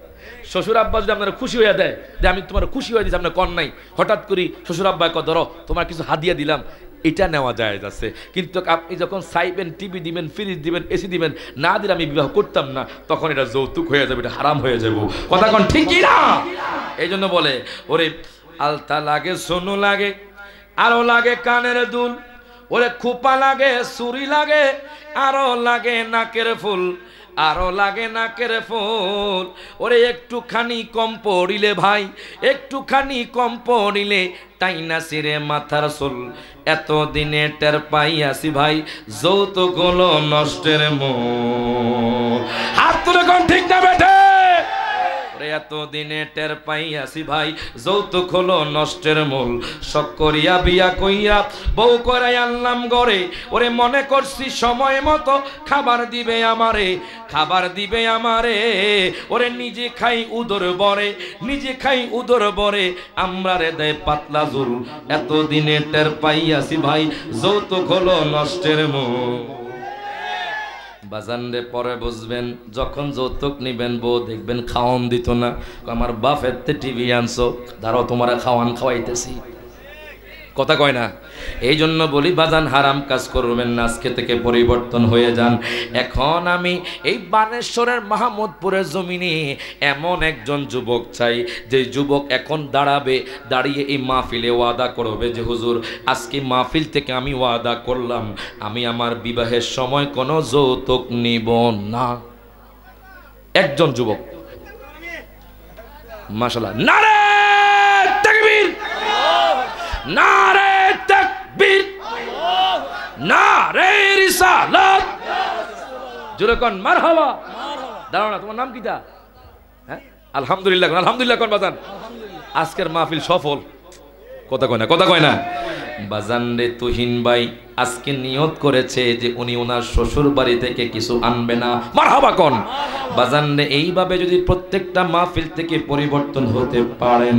শ্বশুর আব্বা যদি আপনারা খুশি হইয়া দেয় যে আমি তোমার খুশি হয়ে দিচ্ছি, আপনার কন নাই, হঠাৎ করি শ্বশুর আব্বা ধরো তোমার কিছু হাদিয়া দিলাম, এটা নেওয়া যায় যাচ্ছে। কিন্তু আপনি যখন চাইবেন, টিভি দিবেন, ফ্রিজ দিবেন, এসি দিবেন, না দিলে আমি বিবাহ করতাম না, তখন এটা যৌতুক হয়ে যাবে, এটা হারাম হয়ে যাব। কথা কোন ঠিক না? এই জন্য বলে ওরে আলতা লাগে, সোনু লাগে, আরো লাগে কানের দুল, ওরে খোপা লাগে, চুরি লাগে, আরো লাগে নাকের ফুল, আরো লাগে নাকের ফুল। ওরে একটুখানি কম পড়িলে ভাই, একটুখানি কম পড়িলে টাইনা সিরে মাথার চুল। এত দিনে টের পাইয়াছি ভাই যৌতুক হলো নষ্টের মূল। হাত তুলে কোন ঠিক না বেঠে? এত দিনে টের পাইয়াছি ভাই যৌতুক হলো নষ্টের মূল। শখ করিয়া বিয়া কইয়া বউ করাই আনলাম ঘরে, ওরে মনে করছি সময় মতো খাবার দিবে আমারে, খাবার দিবে আমারে। ওরে নিজে খাই উদর বরে, নিজে খাই উদর বরে, আমরারে দেয় পাতলা জুল। এত দিনে টের পাইয়াছি ভাই যৌতুক হলো নষ্টের মূল। বাজান রে পরে বুঝবেন, যখন যৌতুক নিবেন বউ দেখবেন খাওয়ান দিত না, আমার বাপের টিভি আনছো, দাঁড়াও তোমারা খাওয়ান খাওয়াইতেছি, কথা কয় না? এই জন্য বলি বাজান হারাম কাজ করবেন না, আজকে থেকে পরিবর্তন হয়ে যান। এখন আমি এই বানেশ্বরের মাহমুদপুরের জমিনে এমন একজন যুবক চাই, যে যুবক এখন দাঁড়াবে, দাঁড়িয়ে এই মাহফিলে ওয়াদা করবে যে হুজুর আজকে মাহফিল থেকে আমি ওয়াদা করলাম আমি আমার বিবাহের সময় কোনো যৌতুক নিব না। একজন যুবক, মাশাআল্লাহ, নারে তাকবীর, নারে তাকবীর, নারে রিসালাত, জোরে কোন মারহাবা। দাঁড়াও না, তোমার নাম কিটা? হ্যাঁ, আলহামদুলিল্লাহ, আলহামদুলিল্লাহ কোন বাজান? আজকের মাহফিল সফল, কথা কয় না, কথা কয় না? বাজান রে তুহিন ভাই আজকে নিয়ত করেছে যে উনি ওনার শ্বশুর বাড়ি থেকে কিছু আনবে না, মারহাবা কোন? বাজান রে এইভাবে যদি প্রত্যেকটা মাহফিল থেকে পরিবর্তন হতে পারেন,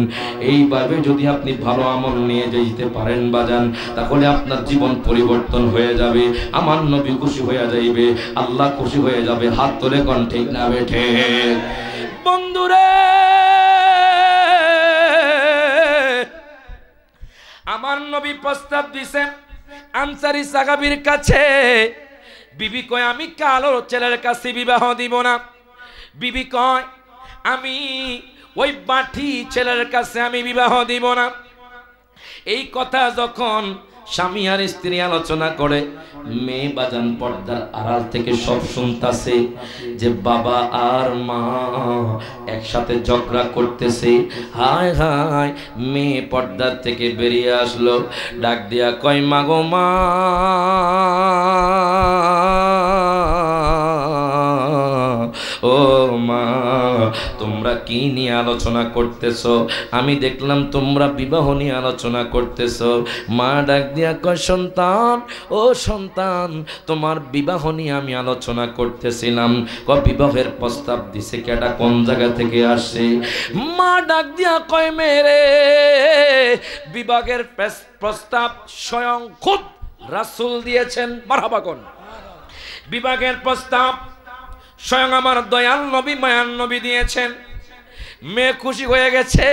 এইভাবে যদি আপনি ভালো আমল নিয়ে যেতে পারেন বাজান, তাহলে আপনার জীবন পরিবর্তন হয়ে যাবে, আমার নবী খুশি হয়ে যাইবে, আল্লাহ খুশি হয়ে যাবে। হাত তুলে কোন ঠিক না বেঠে? বন্ধুরে আমার নবী প্রস্তাব দিছে আনসারী সাহাবীর কাছে, বিবি কয় আমি কালো ছেলের কাছে বিবাহ দিব না, বিবি কয় আমি ওই বাঠি ছেলের কাছে আমি বিবাহ দিব না। এই কথা যখন স্বামী আর স্ত্রী আলোচনা করে, মেয়ে বাজান পর্দার আড়াল থেকে সব শুনতাছে যে বাবা আর মা একসাথে ঝগড়া করতেছে। হায় হায়, মেয়ে পর্দার থেকে বেরিয়ে আসলো, ডাক দিয়া কয় মা গো মা, ও মা তোমরা কি নিয়ে আলোচনা করতেছো? আমি দেখলাম তোমরা বিবাহ নিয়ে আলোচনা করতেছো। মা ডাক দিয়া কয় সন্তান, ও সন্তান, তোমার বিবাহ নিয়ে আমি আলোচনা করতেছিলাম। বিবাহের প্রস্তাব দিছে কেডা, কোন জায়গা থেকে আসে? মা ডাক দিয়া কয় মেরে, বিবাহের প্রস্তাব স্বয়ং খুদ রাসূল দিয়েছেন, মারহাবা কোন? বিবাহের প্রস্তাব স্বয়ং আমার দয়াল নবী মায়ান নবী দিয়েছেন। মেয়ে খুশি হয়ে গেছে,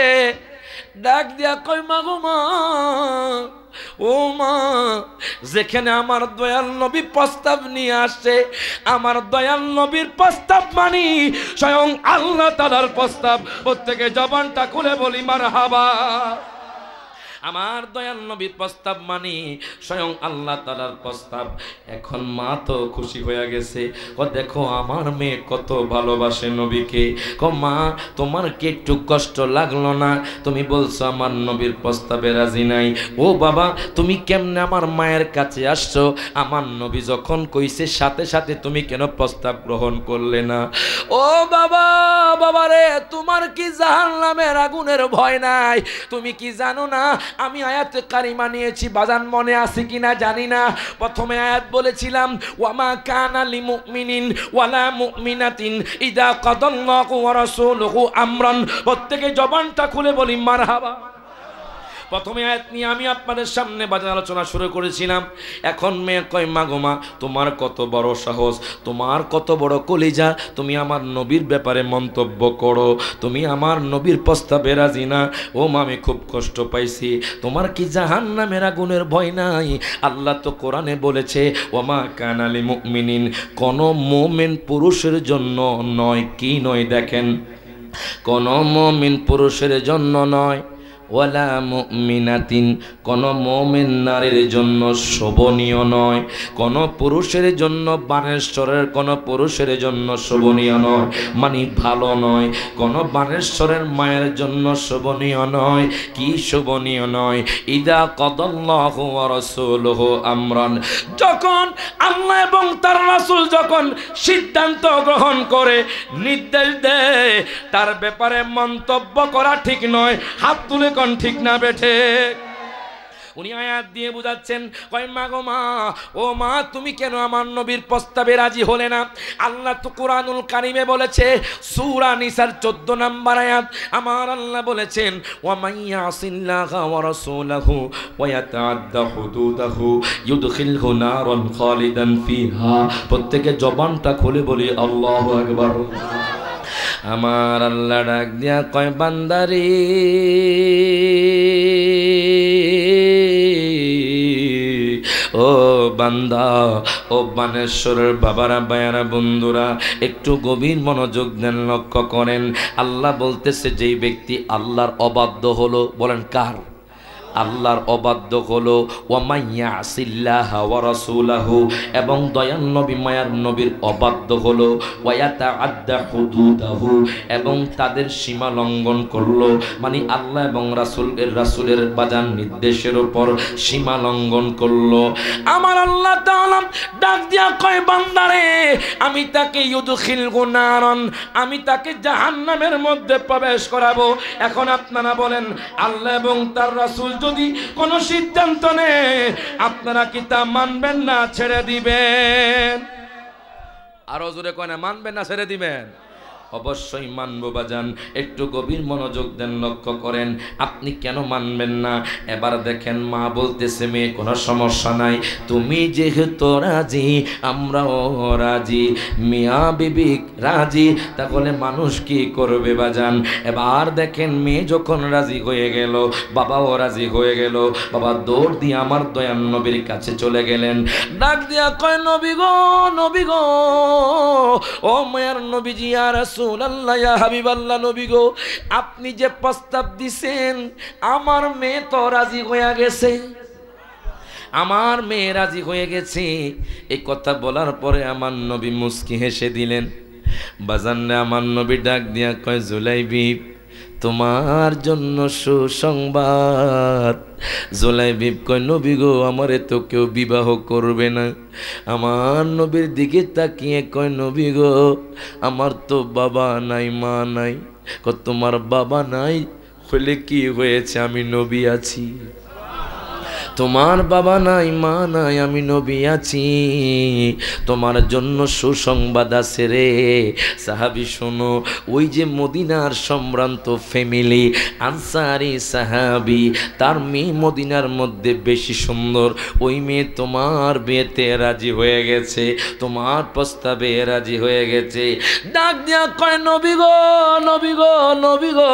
ডাক দিয়া কই মা গো মা, ও মা, যেখানে আমার দয়াল নবী প্রস্তাব নিয়ে আসছে, আমার দয়াল নবীর প্রস্তাব মানি স্বয়ং আল্লাহ তাআলার প্রস্তাব। প্রত্যেকে জবানটা খুলে বলি মারহাবা। আমার দয়াল নবীর প্রস্তাব মানি স্বয়ং আল্লাহ তাআলার প্রস্তাব। এখন মা তো খুশি হয়ে গেছে, ও দেখো আমার মেয়ে কত ভালোবাসে নবীকে। মা তোমার কি একটু কষ্ট লাগলো না? তুমি বলছো আমার নবীর প্রস্তাবে রাজি নাই। ও বাবা, তুমি কেমনে আমার মায়ের কাছে আসছো? আমার নবী যখন কইছে সাথে সাথে তুমি কেন প্রস্তাব গ্রহণ করলে না? ও বাবা, বাবা রে, তোমার কি জাহান্নামের আগুনের ভয় নাই? তুমি কি জানো না আমি আয়াতে কারিমা নিয়েছি বাজান, মনে আছে কিনা জানি না। প্রথমে আয়াত বলেছিলাম ওয়ামা কানা লিমুমিনিন ওয়ালা মুমিনাতিন ইযা কাদাল্লাহু ওয়া রাসূলুহু আমরান। প্রত্যেকে জবানটা খুলে বলি মারহাবা। প্রথমে আয়াত নিয়ে আমি আপনাদের সামনে বাজার আলোচনা শুরু করেছিলাম। এখন মেয়ে কয় মা গো মা, তোমার কত বড় সাহস, তোমার কত বড় কলিজা, তুমি আমার নবীর ব্যাপারে মন্তব্য করো, তুমি আমার নবীর প্রস্তাবে রাজি না। ও মা, আমি খুব কষ্ট পাইছি, তোমার কি জাহান্নামের আগুনের ভয় নাই? আল্লাহ তো কোরআনে বলেছে ওমা কানা লিল মুমিনিন, কোন মুমিন পুরুষের জন্য নয়। কি নয়? দেখেন, কোন মুমিন পুরুষের জন্য নয়, ওয়ালা মুমিনাতিন, কোন মুমিন নারীর জন্য শোভনীয় নয়, কোন পুরুষের জন্য বানেশ্বরের কোন পুরুষের জন্য শোভনীয় নয়, মানে ভালো নয়। কোন বানেশ্বরের মায়ের জন্য শোভনীয় নয়। কি শোভনীয় নয়? ইদা কাদাল্লাহু ওয়া রাসূলুহু আমরান, যখন আল্লাহ এবং তার রাসূল যখন সিদ্ধান্ত গ্রহণ করে, নির্দেশ দেয়, তার ব্যাপারে মন্তব্য করা ঠিক নয়। হাত তুলে ঠিক না বেঠে? উনি আয়াত দিয়ে বুঝাচ্ছেন, কয় মা গো মা, ও মা, তুমি কেন আমার নবীর প্রস্তাবে রাজি হলে না? আল্লাহ তো কুরআনুল কারীমে বলেছে, সূরা নিসার 14 নম্বর আয়াত, আমার আল্লাহ বলেছেন ওয়া মাইয়াসিল্লাহা ওয়া রাসূলাহু ওয়া ইয়াতাআদ্দা হুদুদাহু ইউদখিলহু নারান খালিদান ফিহা। প্রত্যেকে জবানটা খুলে বলি আল্লাহু আকবার। আমার আল্লাহ ডাক দিয়া কয় বান্দারে, ও বান্দা, ও বানেশ্বরের বাবারা, বায়ারা, বন্ধুরা, একটু গভীর মনোযোগ দেন, লক্ষ্য করেন। আল্লাহ বলতেছে যেই ব্যক্তি আল্লাহর অবাধ্য হলো, বলেন কার? আল্লাহর অবাধ্য হলো, ওয়ামাইয়াসিল্লাহা ওয়া রাসূলাহু, এবং দয়াল নবী মায়ার নবীর অবাধ্য হলো, ওয়ায়াতাআদ্দা হুদুদাহু, এবং তাদের সীমা লঙ্ঘন করলো, মানে আল্লাহ এবং রাসূলের বাজার নির্দেশের উপর সীমা লঙ্ঘন করলো। আমার আল্লাহ তাআলা ডাক দিয়া কয় বান্দারে, আমি তাকে ইউদখিলহু নারান, আমি তাকে জাহান্নামের মধ্যে প্রবেশ করাবো। এখন আপনারা বলেন, আল্লাহ এবং তার রাসূল যদি কোন সিদ্ধান্ত নেয়, আপনারা কি তা মানবেন না ছেড়ে দিবেন? আরো জোরে কয় না, মানবেন না ছেড়ে দিবেন? অবশ্যই মানবো বাজান। একটু গভীর মনোযোগ দেন, লক্ষ্য করেন। আপনি কেন মানবেন না? এবার দেখেন, মা বলতেছে মেয়ে কোনো সমস্যা নাই, তুমি যেহেতু রাজি আমরাও রাজি, মিয়া বিবি রাজি, তাহলে মানুষ কি করবে বাজান? এবার দেখেন, মেয়ে যখন রাজি হয়ে গেল, বাবাও রাজি হয়ে গেল, বাবা দৌড় দিয়ে আমার দয়াল নবীর কাছে চলে গেলেন। ডাক দিয়া কয় নবী গো, নবী গো, ও মায়ের নবীজি, আর রাসূলুল্লাহ, ইয়া হাবিবাল্লাহ, নবী গো, আপনি যে প্রস্তাব দিছেন, আমার মেয়ে তো রাজি হয়ে গেছে, আমার মেয়ে রাজি হয়ে গেছে। এই কথা বলার পরে আমার নবী মুস্কি হেসে দিলেন। বাজানরে আমার নবী ডাক দিয়া কয় জুলাইবি, তোমার জন্য সুসংবাদ। জুলাইবিব কয় নবী গো, আমারে তো কেউ বিবাহ করবে না। আমার নবীর দিকে তাকিয়ে কয় নবী গো, আমার তো বাবা নাই, মা নাই। তোমার বাবা নাই হলে কি হয়েছে, আমি নবী আছি। তোমার বাবা নাই, মা নাই, আমি নবী আছি, তোমার জন্য সুসংবাদ আছে রে। সাহাবী শোনো, ওই যে মদিনার সম্ভ্রান্ত ফ্যামিলি, আনসারি সাহাবী, তার মেয়ে মদিনার মধ্যে বেশি সুন্দর, ওই মেয়ে তোমার বিয়েতে রাজি হয়ে গেছে, তোমার প্রস্তাবে রাজি হয়ে গেছে। ডাক দিয়া কয় নবী গো, নবী গো, নবী গো,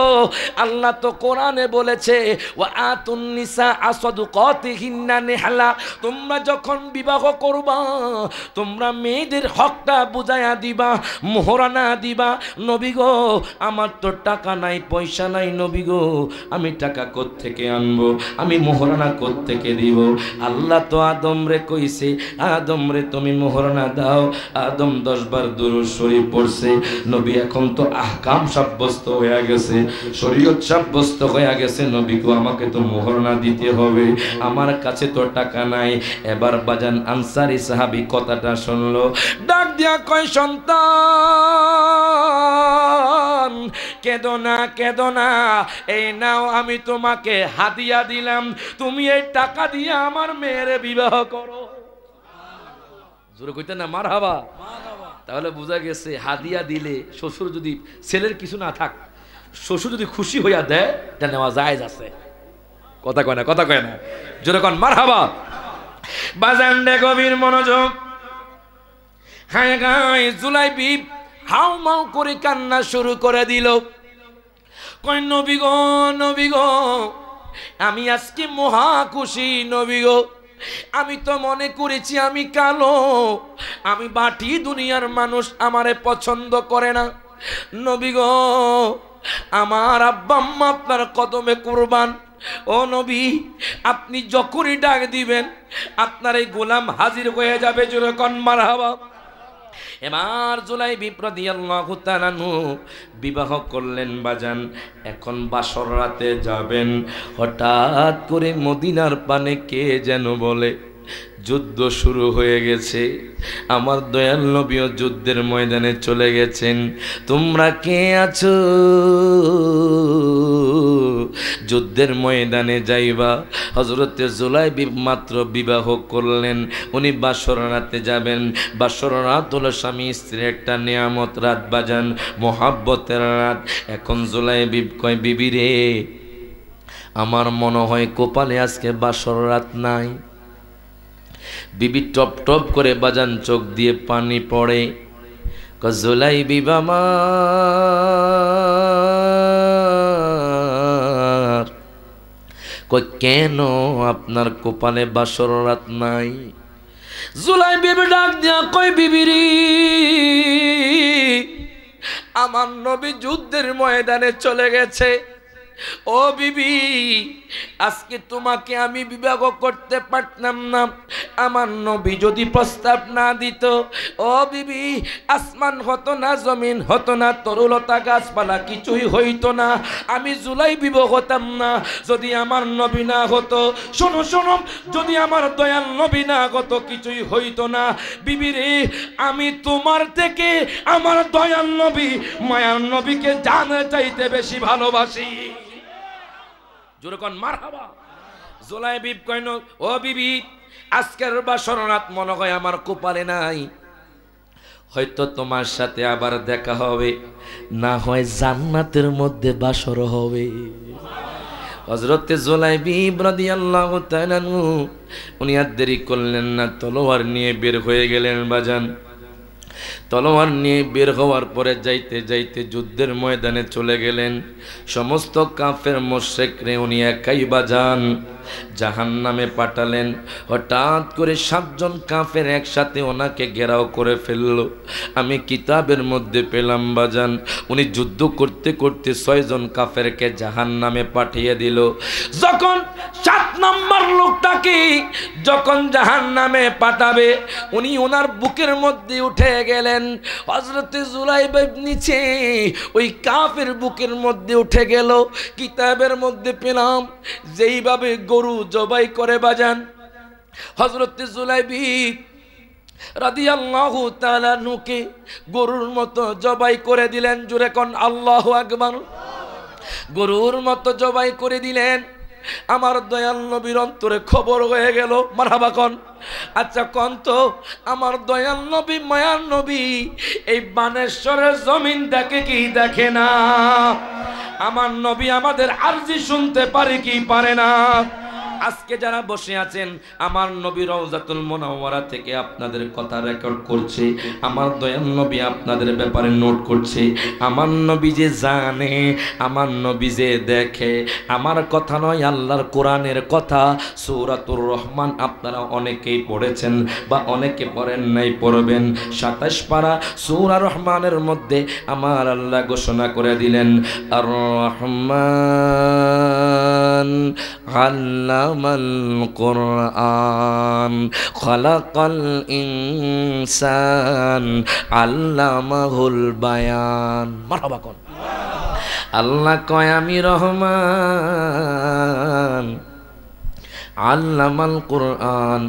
আল্লাহ তো কোরআনে বলেছে ওয়া আতুন নিসা আসাদুকাতিহিন্না নিহলা, তোমরা যখন বিবাহ করবা, তোমরা মেয়েদের হকটা বুঝাইয়া দিবা, মোহরানা দিবা। নবী গো, আমার তো টাকা নাই, পয়সা নাই, নবী গো, আমি টাকা কোত্থেকে আনবো, আমি মোহরানা কোত্থেকে দিব? আল্লাহ তো আদম রে কইছে, আদম রে তুমি মোহরানা দাও। আদম 10 বার দুরূদ শরীফ পড়ছে। নবী এখন তো আহকাম সাব্যস্ত হয়ে গেছে, শরীয়ত সাব্যস্ত হয়ে গেছে, নবী গো আমাকে তো মোহরানা দিতে হবে, আমার কাছে তো টাকা নাই। এবার বাজান আনসারী সাহাবী কথাটা শুনলো, ডাক দিয়া কয় সন্তান, কেঁদো না, কেঁদো না, এই নাও আমি তোমাকে হাদিয়া দিলাম, তুমি এই টাকা দিয়ে আমার মেয়ের বিবাহ করো। জোরে কইতে না মারহাবা। তাহলে বোঝা গেছে হাদিয়া দিলে শ্বশুর যদি ছেলের কিছু না থাক, শ্বশুর যদি খুশি হইয়া দেয় এটা নেওয়া জায়েজ আছে। কথা কয় না, কথা কয় না, জোরে কোন মারহাবা। বাজান দে গভীর মনোযোগ। হায় গায় জুলাইবি হাউ মাউ করে কান্না শুরু করে দিল। কয় নবী গো, নবী গো, আমি আজকে মহা খুশি নবী গো, আমি তো মনে করেছি আমি কালো, আমি বাটি, দুনিয়ার মানুষ আমারে পছন্দ করে না। নবী গো, আমার আব্বা আম্মা আপনার কদমে কুরবান। ও নবী, আপনি যখনই ডাক দিবেন আপনার এই গোলাম হাজির হয়ে যাবে। জোরে কোন মারহাবা। এবার জুলাইবি রাদিয়াল্লাহু তাআলা আনহু বিবাহ করলেন বাজান। এখন বাসর রাতে যাবেন, হঠাৎ করে মদিনার পানে কে যেন বলে যুদ্ধ শুরু হয়ে গেছে। আমার দয়াল নবীও যুদ্ধের ময়দানে চলে গেছেন। তোমরা কে আছো যুদ্ধের ময়দানে যাইবা? হযরতে জুলাইবি মাত্র বিবাহ করলেন, উনি বাসর রাতে যাবেন। বাসর রাত হলো স্বামী স্ত্রীর একটা নিয়ামত রাত বাজান, মোহাব্বতের রাত। এখন জুলাইবি কয় বিবি রে, আমার মনে হয় কপালে আজকে বাসর রাত নাই। বিবি টপ টপ করে বাজান চোখ দিয়ে পানি পড়ে। জুলাইবি আমার কই কেন আপনার কপালে বাসর রাত নাই? জুলাইবি ডাক দিয়া কই বিবিরি, আমার নবী যুদ্ধের ময়দানে চলে গেছে। ও বিবি, আজকে তোমাকে আমি বিবাহ করতে পারতাম না আমার নবী যদি প্রস্তাব না দিত। ও বিবি, আসমান হতো না, জমিন হতো না, তরুলতা গাছপালা কিছুই হইতো না, আমি জুলাইবি হতাম না যদি আমার নবী না হতো। শোনো শোনো, যদি আমার দয়াল নবী না হতো কিছুই হইতো না। বিবি রে, আমি তোমার থেকে আমার দয়াল নবী মায়ার নবীকে জানা চাইতে বেশি ভালোবাসি। জোরে কোন মারহাবা। জুলাইবি কইন, ও বিবি, আজকের বাসর রাত মনে হয় আমার কপালে নাই, হয়তো তোমার সাথে আবার দেখা হবে, না হয় জান্নাতের মধ্যে বাসর হবে। হযরতে জুলাইবি রাদিয়াল্লাহু তাআলা উনি আর দেরি করলেন না, তলোয়ার নিয়ে বের হয়ে গেলেন বাজান। তলোয়ার নিয়ে বের হওয়ার পরে যাইতে যাইতে যুদ্ধের ময়দানে চলে গেলেন। সমস্ত কাফের মুশরিকরে উনি একাই বাজান জাহান্নামে পাঠালেন। হঠাৎ করে 7 জন কাফের একসাথে ওনাকে ঘেরাও করে ফেলল। আমি কিতাবের মধ্যে পেলাম বাজান, উনি যুদ্ধ করতে করতে 6 জন কাফেরকে জাহান্নামে পাঠিয়ে দিল। যখন 7 নম্বর লোকটাকে যখন জাহান্নামে পাঠাবে, উনি ওনার বুকের মধ্যে উঠে গেলেন। হযরতে জুলাইবি নিচে ওই কাফের বুকের মধ্যে উঠে গেল। কিতাবের মধ্যে পেলাম যেইভাবে গরু জবাই করে বাজান, হযরতে জুলাইবি রাদিয়াল্লাহু তাআলা নুকে গরুর মতো জবাই করে দিলেন। জোরে কোন আল্লাহু আকবার। গরুর মতো জবাই করে দিলেন। আমার দয়াল নবীর অন্তরে খবর হয়ে গেল। মারহাবা কোন। আচ্ছা কোন তো, আমার দয়াল নবী মায়ার নবী এই বানেশ্বরের জমিন দেখে কি দেখে না? আমার নবী আমাদের আরজি শুনতে পারে কি পারে না? আজকে যারা বসে আছেন, আমার নবী রওজাতুল মুনাওয়ারা থেকে আপনাদের কথা রেকর্ড করছে, আমার দয়াল নবী আপনাদের ব্যাপারে নোট করছে। আমার নবী যে জানে, আমার নবী যে দেখে, আমার কথা নয়, আল্লাহর কোরআনের কথা। সূরাতুর রহমান আপনারা অনেকেই পড়েছেন বা অনেকে পড়েন নাই, পড়বেন। 27 পারা সূরা রহমানের মধ্যে আমার আল্লাহ ঘোষণা করে দিলেন, আর রহমান আল্লামাল কুরআন খালাকাল ইনসান আল্লামাহুল বায়ান। মারহাবা কোন। আল্লাহ কয় আমি রহমান, আল্লামাল কুরআন,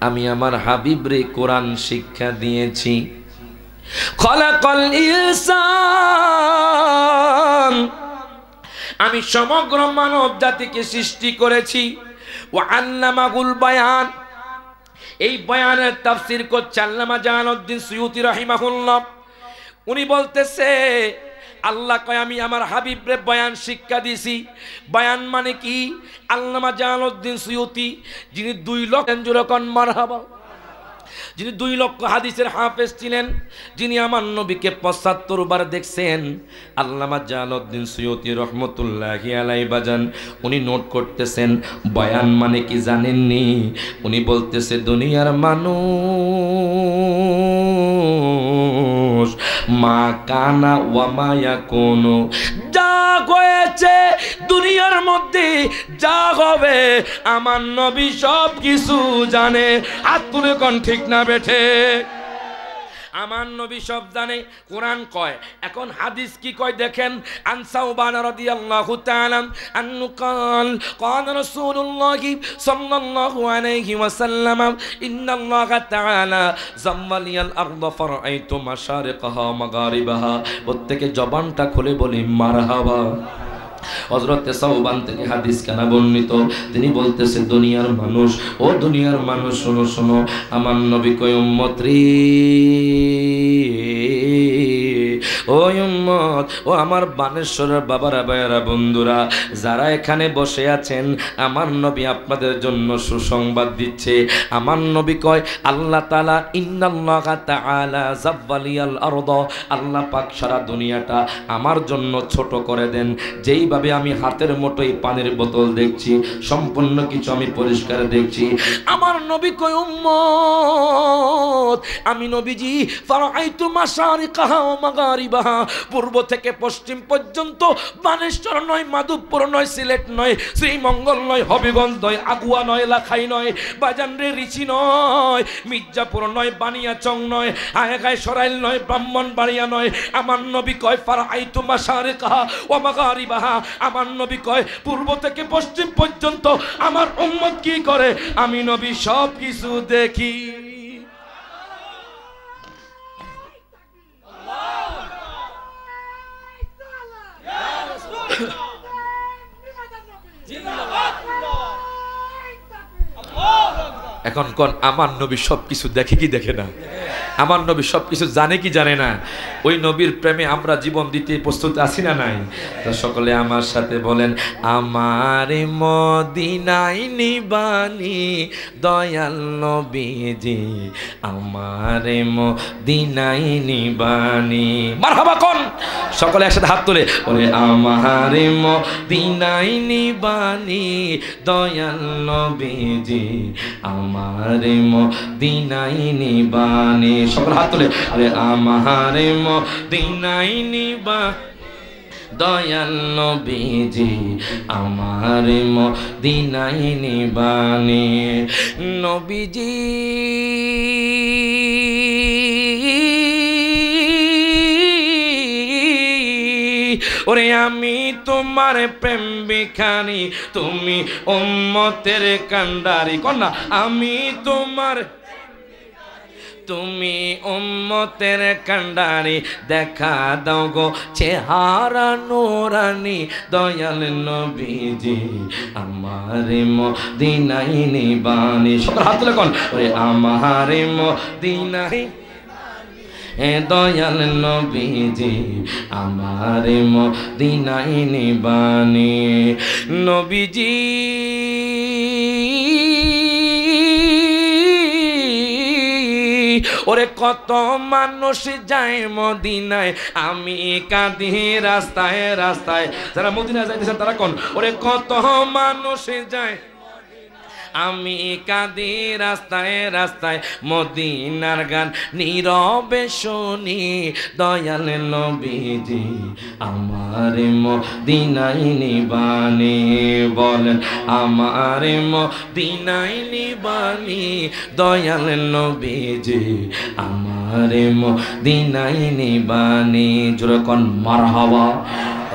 আমি আমার হাবিবরে কোরআন শিক্ষা দিয়েছি। খলাকাল ইনসান, আমি সমগ্র মানব জাতিকে সৃষ্টি করেছি। ওয়া আল্লামাহুল বায়ান, এই বয়ানের তাফসীর করছে আল্লামা জালালউদ্দিন সুয়ুতী রাহিমাহুল্লাহ। উনি বলতেছে আল্লাহ কয় আমি আমার হাবিবরে বয়ান শিক্ষা দিছি। বয়ান মানে কি? আল্লামা জালালউদ্দিন সুয়ুতী যিনি 2 লক্ষ জোরকন মারহাবা, যিনি 2 লক্ষ হাদিসের হাফেজ ছিলেন, যিনি আমার নবীকে 75 বার দেখছেন, আল্লামা জালালউদ্দিন সুয়ুতী রহমতুল্লাহি আলাইহি বাজান উনি নোট করতেছেন বয়ান মানে কি জানেননি? উনি বলতেছে দুনিয়ার মানুষ মা কানা ওয়া মা ইয়াকুনু, যা হয়েছে দুনিয়ার মধ্যে যা হবে আমার নবী সব কিছু জানে। হাত তুলে কোন ঠিক না বেঠে? আমার নবী সব জানে। কোরআন কয়, এখন হাদিস কি কয় দেখেন। আন সাওবান রাদিয়াল্লাহু তাআলা আনহু قال قال رسول الله صلى الله عليه وسلم ان الله تعالى زمل الارض فرأيت مشارقها ومغاربها। প্রত্যেকে জবানটা খুলে বলি মারহাবা। হযরত সাওবান থেকে হাদিস কানা বর্ণিত, তিনি বলতেছে দুনিয়ার মানুষ, ও দুনিয়ার মানুষ শোনো শোনো, আমার নবী কয় উম্মত রে, ও উম্মত, ও আমার বানেশ্বরের বাবারা ভাইয়েরা বন্ধুরা যারা এখানে বসে আছেন, আমার নবী আপনাদের জন্য সুসংবাদ দিচ্ছে। আমার নবী কয় আল্লাহ তাআলা ইন্নাল্লাহা তাআলা যাব্বালিয়াল আরদ, আল্লাহ পাক সারা দুনিয়াটা আমার জন্য ছোট করে দেন। যেইভাবে আমি হাতের মুঠোয় পানির বোতল দেখছি, সম্পূর্ণ কিছু আমি পরিষ্কার দেখছি। আমার নবী কয় উম্মত, আমি নবীজি ফারাআইতু মাশারিকাহা ওয়া মাগারিবাহা, পূর্ব থেকে পশ্চিম পর্যন্ত, বানেশ্বর নয়, মাধবপুর নয়, সিলেট নয়, শ্রীমঙ্গল নয়, হবিগঞ্জ নয়, আগুয়া নয়, লাখাই নয়, বাজানরে রিচি নয়, মির্জাপুর নয়, বানিয়াচং নয়, আয়েগায় সরাইল নয়, ব্রাহ্মণবাড়িয়া নয়। আমার নবী কয় ফারাআইতু মাশারিকাহা ওয়া মাগারিবাহা, আমার নবী কয় পূর্ব থেকে পশ্চিম পর্যন্ত আমার উম্মত কি করে আমি নবী সব কিছু দেখি। এখন কোন আমার নবী সব কিছু দেখে কি দেখে না? আমার নবী সব কিছু জানে কি জানে না? ওই নবীর প্রেমে আমরা জীবন দিতে প্রস্তুত আছি না নাই? তো সকলে আমার সাথে বলেন আমার মদিনায় নিবানি দয়াল নবীজি, আমার মদিনায় নিবানি। মারহাবা কোন? সকলে একসাথে হাত তুলে বলে আমার মদিনায় নিবানি দয়াল নবীজি, আমার মদিনায় নিবানি। সকল হাত তুলে আরে আমার মদিনায় নিবা দয়াল নবীজি, আমার মদিনায় নিবানি। নবীজি ওরে আমি তোমার প্রেম ভিখারি, তুমি উম্মতের কান্ডারি। কন্যা আমি তোমার, তুমি উম্মতের কান্ডারি, দেখা দাও গো চেহারা নুরানি দয়াল নবীজি, আমার মদিনায় নিবানি। সকল হাত তুলে কোন ওরে আমার মদিনায় দয়াল নবীজি, আমার মদিনায় নিবানি। নবীজি ওরে কত মানুষ যায় মদিনায়, আমি কাঁদি রাস্তায় রাস্তায়। যারা মদিনায় যাইতেছেন তারা কোন ওরে কত মানুষ যায়, আমি কাঁদি রাস্তায় রাস্তায়, মদিনার গান নীরবে শুনি দয়াল নবীজি, আমার মদিনায় নিবানি। বলেন আমার মদিনায় নিবানি দয়াল নবীজি, আমার মদিনায় নিবানি। জোরে কোন মারহাবা।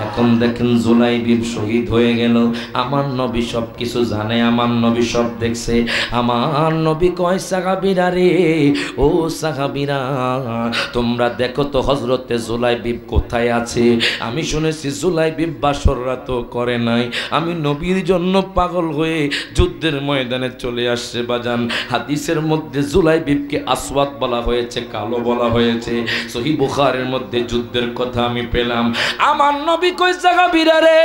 এখন দেখেন জুলাইবিব শহীদ হয়ে গেল। আমার নবী সব কিছু জানে, আমার নবী সব দেখছে। আমার নবী কয় সাহাবীরা রে, ও সাহাবীরা তোমরা দেখো তো হযরতে জুলাইবিব কোথায় আছে। আমি শুনেছি জুলাইবিব বাসর রাতও করে নাই, আমি নবীর জন্য পাগল হয়ে যুদ্ধের ময়দানে চলে আসছে বাজান। হাদিসের মধ্যে জুলাইবিবকে আসওয়াদ বলা হয়েছে, কালো বলা হয়েছে। সহিহ বুখারীর মধ্যে যুদ্ধের কথা আমি পেলাম। আমার নবী কই সাহাবীরা রে,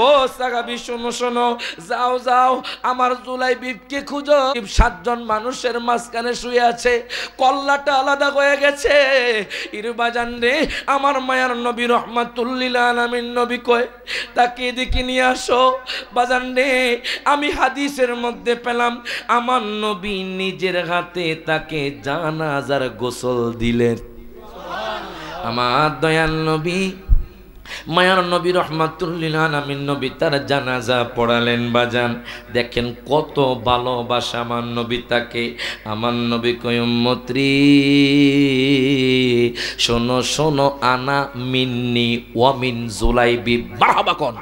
ও সাহাবী শোনো শোনো, যাও যাও আমার জুলাইবিবকে খুঁজো। 7 জন মানুষের মাঝখানে শুয়ে আছে, কল্লাটা আলাদা হয়ে গেছে। ইরবাজান রে, আমার মায়ার নবী রহমাতুল লিল আলামিন নবী কয় তাকে এদিকে নিয়ে আসো। বাজান রে, আমি হাদিসের মধ্যে পেলাম আমার নবী নিজের হাতে তাকে জানাজার গোসল দিলেন। আমার দয়াল নবী মায়ার নবী রহমাতুল লিল আলামিন নবী তার জানাজা পড়ালেন বাজান। দেখেন কত ভালোবাসা আমার নবী তাকে। আমার নবী কয় উম্মত রে শোনো শোনো, আনা মিন্নি ওয়া মিন জুলাইবিব। মারহাবা কোন।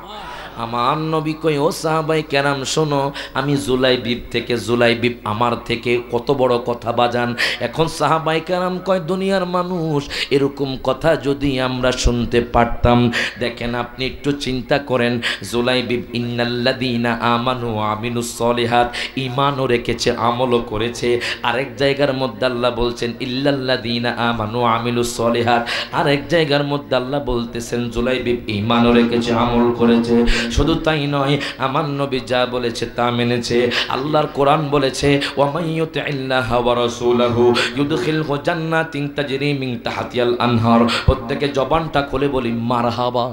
আমার নবী কই ও সাহাবায়ে কেরাম শোনো, আমি জুলাইবিব থেকে, জুলাইবিব আমার থেকে। কত বড় কথা বাজান। এখন সাহাবায়ে কেরাম কয় দুনিয়ার মানুষ এরকম কথা যদি আমরা শুনতে পারতাম। দেখেন আপনি একটু চিন্তা করেন, জুলাইবিব ইন্নাল্লাযীনা আমানু ওয়া আমিলুস সলিহাত, ঈমানও রেখেছে আমলও করেছে। আরেক জায়গার মধ্যে আল্লাহ বলছেন ইল্লাল্লাযীনা আমানু ওয়া আমিলুস সলিহাত। আরেক জায়গার মধ্যে আল্লাহ বলতেছেন জুলাইবিব ঈমানও রেখেছে আমল করেছে। শুধু তাই নয়, আমার নবী যা বলেছে তা মেনেছে। আল্লাহর কোরআন বলেছে ওয়া মাইয়ুতিল্লাহা ওয়া রাসূলাহু ইউদখিলহু জান্নাতিন তাজরি মিন তাহতিহাল আনহার। প্রত্যেকে জবানটা খুলে বলি মারহাবা।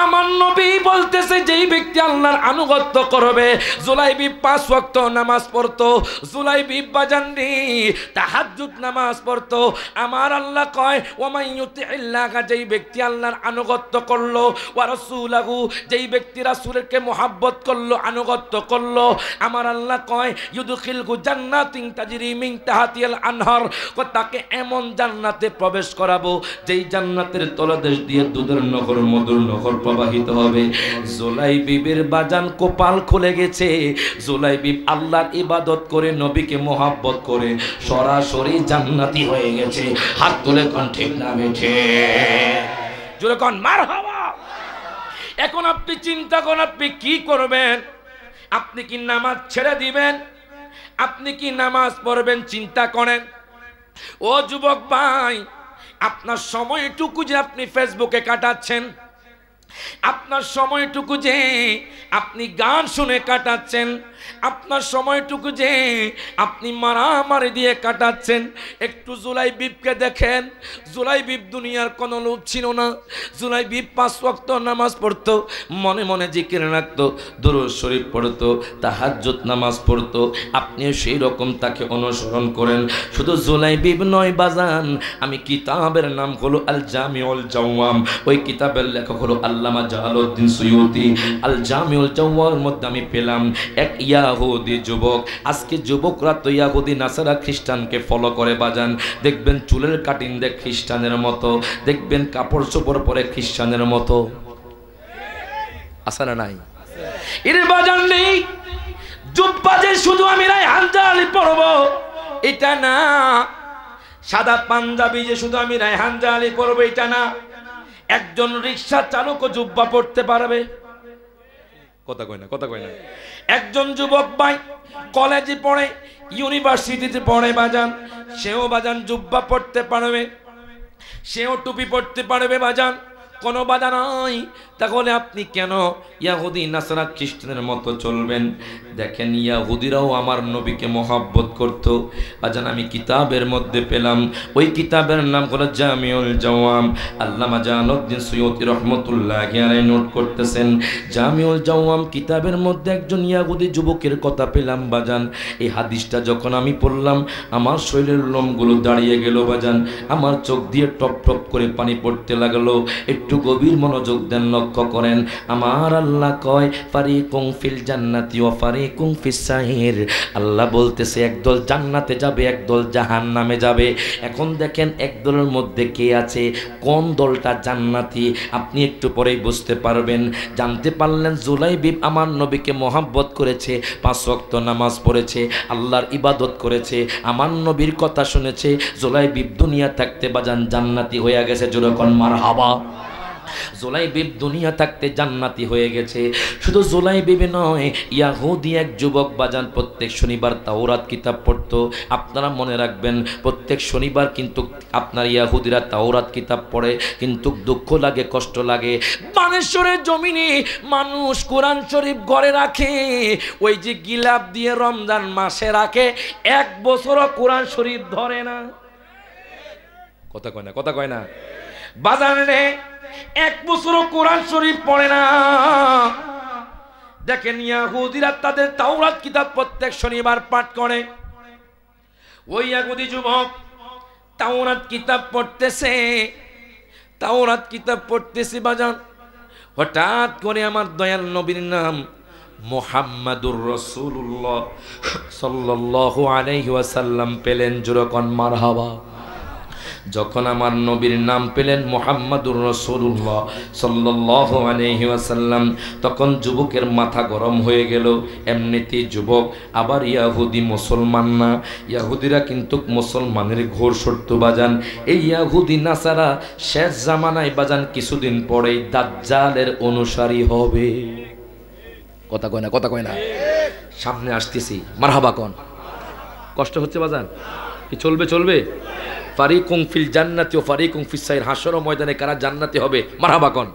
আমার নবী বলতেছে যেই ব্যক্তি আল্লাহর আনুগত্য করবে, জুলাইবিব 5 ওয়াক্ত নামাজ পড়তো, জুলাইবিব বাজাননি তাহাজ্জুদ নামাজ পড়তো। আমার আল্লাহ কয় ওয়া মাইয়ুতিল্লাহা, যেই ব্যক্তি আল্লাহর আনুগত্য করলো, ওয়া রাসূলাহু, যেই ব্যক্তি রাসূলকে মহব্বত করলো, আনুগত্য করলো, আমার আল্লাহ কয় ইউদখিলহু জান্নাতিন তাজরি মিন তাহতিহাল আনহার, তাকে এমন জান্নাতে প্রবেশ করাবো যেই জান্নাতের তলদেশ দিয়ে দুধের নহর, মধুর নহর প্রবাহিত হবে। জুলাইবিবের বাজান কপাল খুলে গেছে। জুলাইবিব আল্লাহর ইবাদত করে, নবীকে মোহাব্বত করে সরাসরি জান্নাতি হয়ে গেছে। হাত তুলে কোন ঠিক না বেঠে জোরে কোন মারহাবা। এখন আপনি চিন্তা করেন আপনি কি করবেন। আপনি কি নামাজ ছেড়ে দিবেন? আপনি কি নামাজ পড়বেন? চিন্তা করেন। ও যুবক ভাই, আপনার সময়টুকু যে আপনি ফেসবুকে কাটাচ্ছেন, আপনার সময়টুকু যে আপনি গান শুনে কাটাচ্ছেন, আপনার সময়টুকু যে আপনি মারামারি দিয়ে কাটাচ্ছেন, একটু জুলাইবিবকে দেখেন। জুলাইবিব দুনিয়ার কোনো লোভ ছিল না। জুলাইবিব 5 ওয়াক্ত নামাজ পড়তো, মনে মনে জিকির রাখতো, দুরূদ শরীফ পড়তো, তাহাজ্জুদ নামাজ পড়তো। আপনিও সেই রকম তাকে অনুসরণ করেন। শুধু জুলাইবিব নয় বাজান, আমি কিতাবের নাম হলো আল জামিউল জাওয়াম, ওই কিতাবের লেখক হলো আল্লামা জালালউদ্দিন সুয়ুতি। আল জামিউল জাওয়ামের মধ্যে আমি পেলাম এক ইয়াহুদি যুবক। আজকে যুবকরা তো ইয়াহুদি নাসারা খ্রিস্টানকে ফলো করে বাজান। দেখবেন চুলের কাটিং দেখ খ্রিস্টানের মতো, দেখবেন কাপড় চোপড় পরে খ্রিস্টানের মতো। আছে না নাই? এর বাজান নেই জুব্বা যে শুধু আমি রায়হান জালি পরবো এটা না, সাদা পাঞ্জাবি যে শুধু আমি রায়হান জালি পরবো এটা না। একজন রিকশা চালকও জুব্বা পড়তে পারবে। কথা কয় না, কথা কয় না। একজন যুবক ভাই কলেজে পড়ে, ইউনিভার্সিটিতে পড়ে বাজান, সেও বাজান জুব্বা পড়তে পারবে, সেও টুপি পড়তে পারবে বাজান, কোনো বাধা নাই। তাহলে আপনি কেন ইয়াহুদি নাসারা খ্রিস্টানের মতো চলবেন? দেখেন ইয়াহুদিরাও আমার নবীকে মহব্বত করত বাজান। আমি কিতাবের মধ্যে পেলাম, ওই কিতাবের নাম হলো জামিউল জাওয়াম। আল্লামা জালালউদ্দিন সুয়ুতি রহমাতুল্লাহি আলাইহি নোট করতেছেন, জামিউল জাওয়াম কিতাবের মধ্যে একজন ইয়াহুদি যুবকের কথা পেলাম বাজান। এই হাদিসটা যখন আমি পড়লাম, আমার শরীরের লোমগুলো দাঁড়িয়ে গেল বাজান, আমার চোখ দিয়ে টপ টপ করে পানি পড়তে লাগলো। একটু গভীর মনোযোগ দেন, লক্ষ্য করেন। আমার আল্লাহ কয় ফারিকুম ফিল জান্নাতি ওয়া ফারিকুম ফারিকুম ফিস সাইর। আল্লাহ বলতেছে একদল জান্নাতে যাবে, একদল জাহান্নামে যাবে। এখন দেখেন একদলের মধ্যে কে আছে, কোন দলটা জান্নাতি আপনি একটু পরেই বুঝতে পারবেন। জানতে পারলেন জুলাইবিব আমার নবীকে মহাব্বত করেছে, 5 ওয়াক্ত নামাজ পড়েছে, আল্লাহর ইবাদত করেছে, আমার নবীর কথা শুনেছে। জুলাইবিব দুনিয়া থাকতে বাজান জান্নাতি হয়ে গেছে, যেরকম মারহাবা। জুলাইবিব দুনিয়া থাকতে জান্নাতি হয়ে গেছে। শুধু জুলাইবিব নয়, ইয়াহুদি এক যুবক বাজান প্রত্যেক শনিবার তাওরাত কিতাব পড়তো। আপনারা মনে রাখবেন প্রত্যেক শনিবার কিন্তু আপনার ইয়াহুদিরা তাওরাত কিতাব পড়ে, কিন্তু দুঃখ লাগে, কষ্ট লাগে। বানেশ্বরের জমিনে মানুষ কোরআন শরীফ ঘরে রাখে, ওই যে গিলাপ দিয়ে রমজান মাসে রাখে, 1 বছরও কোরআন শরীফ ধরে না। কথা কয় না, কথা কয় না বাজারে, 1 বছরও কোরআন শরীফ পড়ে না। দেখেন ইয়াহুদিরা তাদের তাওরাত কিতাব প্রত্যেক শনিবার পাঠ করে। ওই ইয়াহুদি যুবক তাওরাত কিতাব পড়তেছে, তাওরাত কিতাব পড়তেছে বাজান, হঠাৎ করে আমার দয়াল নবীর নাম মুহাম্মাদুর রাসূলুল্লাহ সাল্লাল্লাহু আলাইহি ওয়াসাল্লাম পেলেন, যেরকম মারহাবা। যখন আমার নবীর নাম পেলেন মুহাম্মাদুর রাসূলুল্লাহ সাল্লাল্লাহু আলাইহি ওয়াসাল্লাম, তখন যুবকের মাথা গরম হয়ে গেল। এমনিতেই যুবক, আবার ইয়াহুদি, মুসলমান না। ইয়াহুদিরা কিন্তু মুসলমানের ঘোর শত্রু বাজান। এই ইয়াহুদি নাসারা শেষ জামানায় বাজান কিছুদিন পরেই দাজ্জালের অনুসারী হবে। কথা কয় না, কথা কয় না, সামনে আসতেছি, মারহাবা কোন। কষ্ট হচ্ছে বাজান, কি চলবে চলবে। ফারিকুম ফিল জান্নাতি ওয়া ফারিকুম ফিস সাইর। হাসর ময়দানে কারা জান্নাতি হবে, মারহাবা কোন।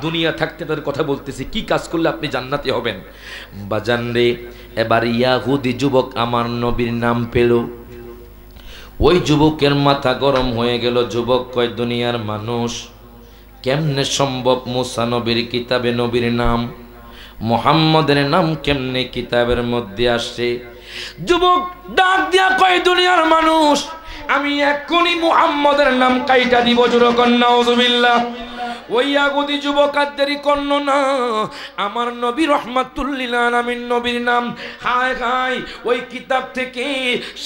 দুনিয়া থাকতে তাদের কথা বলতেছি, কি কাজ করলে আপনি জান্নাতি হবেন বাজান রে। এবার ইয়াহুদি যুবক আমার নবীর নাম পেল, ওই যুবকের মাথা গরম হয়ে গেল। যুবক কয়, দুনিয়ার মানুষ, কেমনে সম্ভব মুসা নবীর কিতাবে নবীর নাম, মুহাম্মদের নাম কেমনে কিতাবের মধ্যে আসছে। যুবক ডাক দিয়া কয়, দুনিয়ার মানুষ, আমি এখনই মুহাম্মদের নাম কাইটা দিব, যুরকন নাউজুবিল্লাহ। ওই ইয়াহুদি যুবক আর দেরি করল না, আমার নবী রহমাতুল্লিল আলামিন নবীর নাম হায় হায় ওই কিতাব থেকে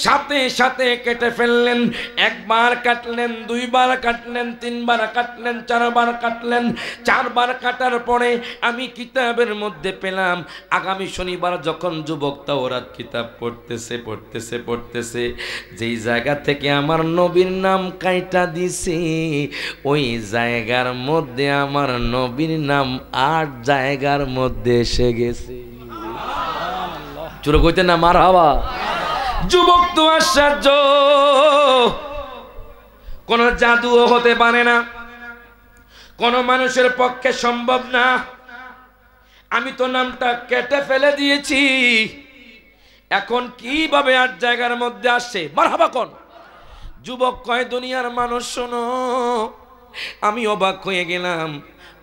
সাথে সাথে কেটে ফেললেন। 1 বার কাটলেন, 2 বার কাটলেন, 3 বার কাটলেন, 4 বার কাটলেন। 4 বার কাটার পরে আমি কিতাবের মধ্যে পেলাম, আগামী শনিবার যখন যুবক তাওরাত কিতাব পড়তেছে পড়তেছে পড়তেছে, যেই জায়গা থেকে আমার নবীর নাম কাইটা দিছে, ওই জায়গার মধ্যে আমার নবীর নাম 8 জায়গার মধ্যে এসে গেছে। চুরো কইতে না মারহাবা। যুবক তো আশ্চর্য, কোন জাদুও হতে পারে না, কোন মানুষের পক্ষে সম্ভব না। আমি তো নামটা কেটে ফেলে দিয়েছি, এখন কিভাবে 8 জায়গার মধ্যে আসছে, মারহাবা কোন। যুবক কয়, দুনিয়ার মানুষ শোনো, আমি অবাক হয়ে গেলাম।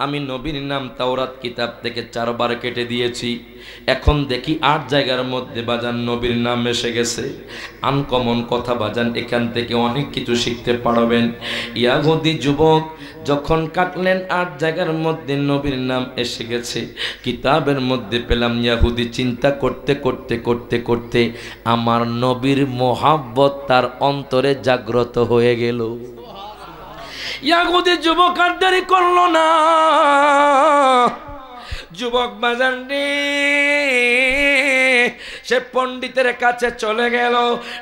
আমি নবীর নাম তাওরাত কিতাব থেকে 4 বার কেটে দিয়েছি, এখন দেখি 8 জায়গার মধ্যে বাজান নবীর নাম এসে গেছে। আনকমন কথা বাজান, এখান থেকে অনেক কিছু শিখতে পারবেন। ইয়াহুদি যুবক যখন কাটলেন 8 জায়গার মধ্যে নবীর নাম এসে গেছে, কিতাবের মধ্যে পেলাম। ইয়াহুদি চিন্তা করতে করতে করতে করতে আমার নবীর মোহাব্বত তার অন্তরে জাগ্রত হয়ে গেল। ইয়াহুদি যুবক আর দেরি করলো না, যুবক বাজান রে, সে পণ্ডিতের কাছে চলে গেল।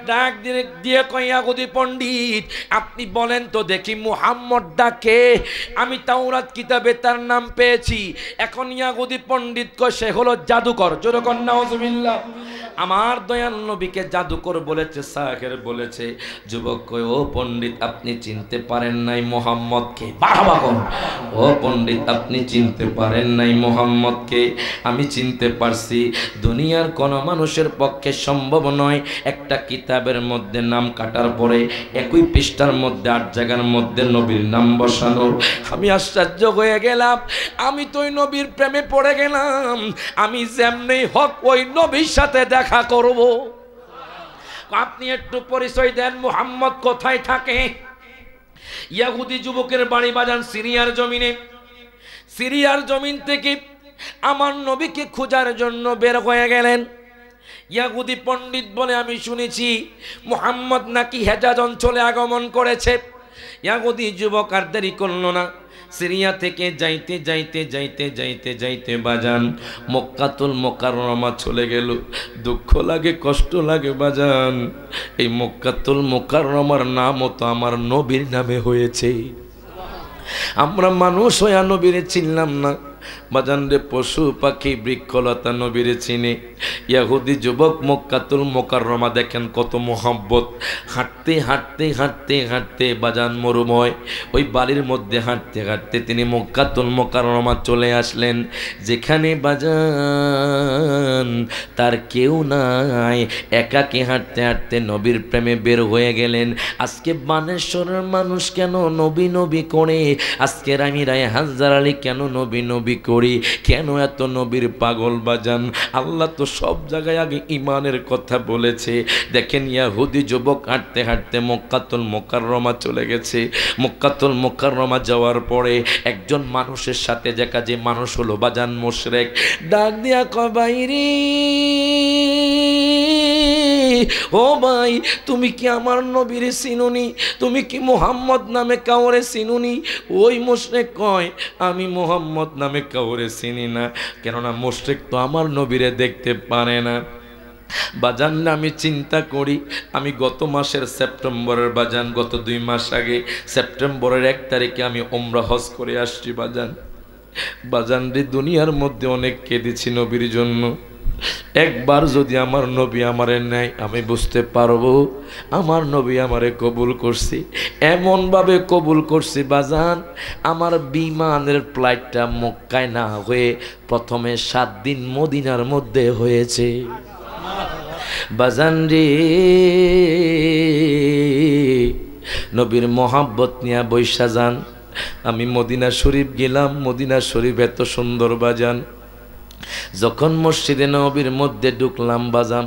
ডাক দিয়ে কয়, ইয়াহুদি পণ্ডিত, আপনি বলেন তো দেখি মুহাম্মদ ডাকে, আমি তাওরাত কিতাবে তার নাম পেয়েছি। এখন ইয়াহুদি পণ্ডিত কয়, সে হলো জাদুকর, জোরে কর নাউজুবিল্লাহ। আমার দয়াল নবীকে জাদুকর বলেছে, সাহের বলেছে। যুবক কয়, ও পণ্ডিত, আপনি চিনতে পারেন নাই মুহাম্মদকে, বাবা কোন। ও পণ্ডিত, আপনি চিনতে পারেন নাই মুহাম্মদকে, আমি চিনতে পারছি। দুনিয়ার কোন মানুষের পক্ষে সম্ভব নয় একটা কিতাবের মধ্যে নাম কাটার পরে একই পৃষ্ঠার মধ্যে 8 জায়গার মধ্যে নবীর নাম বসানো। আমি আশ্চর্য হয়ে গেলাম, আমি তো ওই নবীর প্রেমে পড়ে গেলাম। আমি যেমনি হক ওই নবীর সাথে দেখা করব। আপনি একটু পরিচয় দেন, মুহাম্মদ কোথায় থাকে। ইয়াহুদি যুবকের বাড়ি বাজান সিরিয়ার জমিনে। সিরিয়ার জমিন থেকে আমার নবীকে খোঁজার জন্য বের হয়ে গেলেন। ইয়াহুদি পণ্ডিত বলে আমি শুনেছি মুহাম্মদ নাকি হেজাজ অঞ্চলে আগমন করেছে। ইয়াহুদি যুবক আর দেরি করল না, সিরিয়া থেকে যাইতে যাইতে যাইতে যাইতে যাইতে বাজান মক্কাতুল মুকাররমা চলে গেল। দুঃখ লাগে, কষ্ট লাগে বাজান, এই মক্কাতুল মুকাররমার নামও তো আমার নবীর নামে হয়েছে। আমরা মানুষ হইয়া নবীরে চিনলাম না বাজান রে, পশু পাখি বৃক্ষলতা নবীরে চিনে। ইয়াহুদি যুবক মক্কাতুল মুকাররমা দেখেন কত মোহাব্বত, হাঁটতে হাঁটতে হাঁটতে হাঁটতে বাজান মরুময় ওই বালির মধ্যে হাঁটতে হাঁটতে তিনি মক্কাতুল মুকাররমা চলে আসলেন, যেখানে বাজান তার কেউ নাই, একাকী হাঁটতে হাঁটতে নবীর প্রেমে বের হয়ে গেলেন। আজকে বানেশ্বরের মানুষ কেন নবী নবী করে, আজকে আমি রায় হাজার আলী কেন নবী নবী করি, কেন এত নবীর পাগল বাজান? আল্লাহ তো সব জায়গায় আগে ইমানের কথা বলেছে। দেখেন ইয়াহুদি যুবক হাঁটতে হাঁটতে মক্কাতুল মুকাররমা চলে গেছে। মক্কাতুল মুকাররমা যাওয়ার পরে একজন মানুষের সাথে দেখা যে মানুষ হলো বাজান মুশরিক, ডাক দিয়া কয় বাইরে ও ভাই, তুমি কি আমার নবীরে চিনুনি? তুমি কি মুহাম্মদ নামে কাউরে চিনুনি? ওই মুশরিক কয় আমি মুহাম্মদ নামে কাউরে চিনি না, কেননা মুশরিক তো আমার নবীরে দেখতে পারে না। বাজান আমি চিন্তা করি, আমি গত মাসের সেপ্টেম্বরের বাজান, গত 2 মাস আগে সেপ্টেম্বরের 1 তারিখে আমি উমরা হজ করে আসছি বাজান। বাজান রে দুনিয়ার মধ্যে অনেক কেঁদেছি নবীর জন্য। একবার যদি আমার নবী আমারে নেয় আমি বুঝতে পারবো আমার নবী আমারে কবুল করছি। এমনভাবে কবুল করছি বাজান, আমার বিমানের ফ্লাইটটা মক্কায় না হয়ে প্রথমে 7 দিন মদিনার মধ্যে হয়েছে বাজান রে। নবীর মোহাব্বত নিয়ে বৈশা যান। আমি মদিনা শরীফ গেলাম, মদিনা শরীফ এত সুন্দর বাজান। যখন মসজিদে নবীর মধ্যে ঢুকলাম বাজান,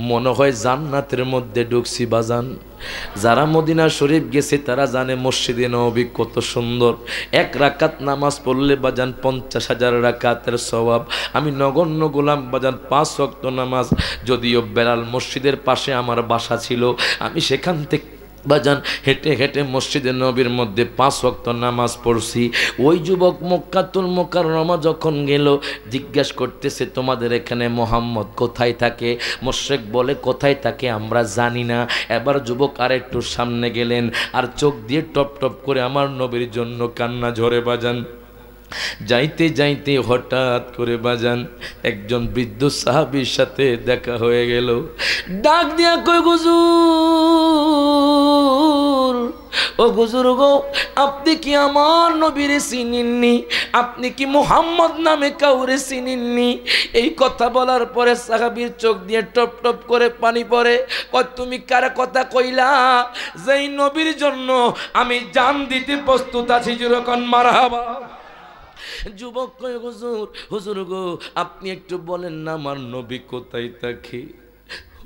মনে হয় জান্নাতের মধ্যে ঢুকছি বাজান। যারা মদিনা শরীফ গেছে তারা জানে মসজিদে নবী কত সুন্দর। 1 রাকাত নামাজ পড়লে বাজান 50,000 রাকাতের সওয়াব। আমি নগণ্য গোলাম বাজান, 5 ওয়াক্ত নামাজ, যদিও বেলাল মসজিদের পাশে আমার বাসা ছিল, আমি সেখান থেকে বাজান হেঁটে হেঁটে মসজিদে নবীর মধ্যে 5 ওয়াক্ত নামাজ পড়ছি। ওই যুবক মক্কাতুল মুকাররমা যখন গেল জিজ্ঞাসা করতেছে তোমাদের এখানে মোহাম্মদ কোথায় থাকে? মুশরিক বলে কোথায় থাকে আমরা জানি না। এবার যুবক আর একটু সামনে গেলেন, আর চোখ দিয়ে টপ টপ করে আমার নবীর জন্য কান্না ঝরে বাজান। যাইতে যাইতে হঠাৎ করে বাজান একজন বৃদ্ধ সাহাবীর সাথে দেখা হয়ে গেল। ডাক দিয়া কই হুজুর, ও হুজুর গো, আপনি কি আমার নবীরে চিনেননি? আপনি কি মুহাম্মদ নামে কাউরে চিনেননি? এই কথা বলার পরে সাহাবীর চোখ দিয়ে টপ টপ করে পানি পড়ে। কয় তুমি কার কথা কইলা? যেই নবীর জন্য আমি জান দিতে প্রস্তুত আছি, যেরকম মারহাবা। যুবক কয় হুজুর, হুজুর গো আপনি একটু বলেন না আমার নবী কোথায় থাকে?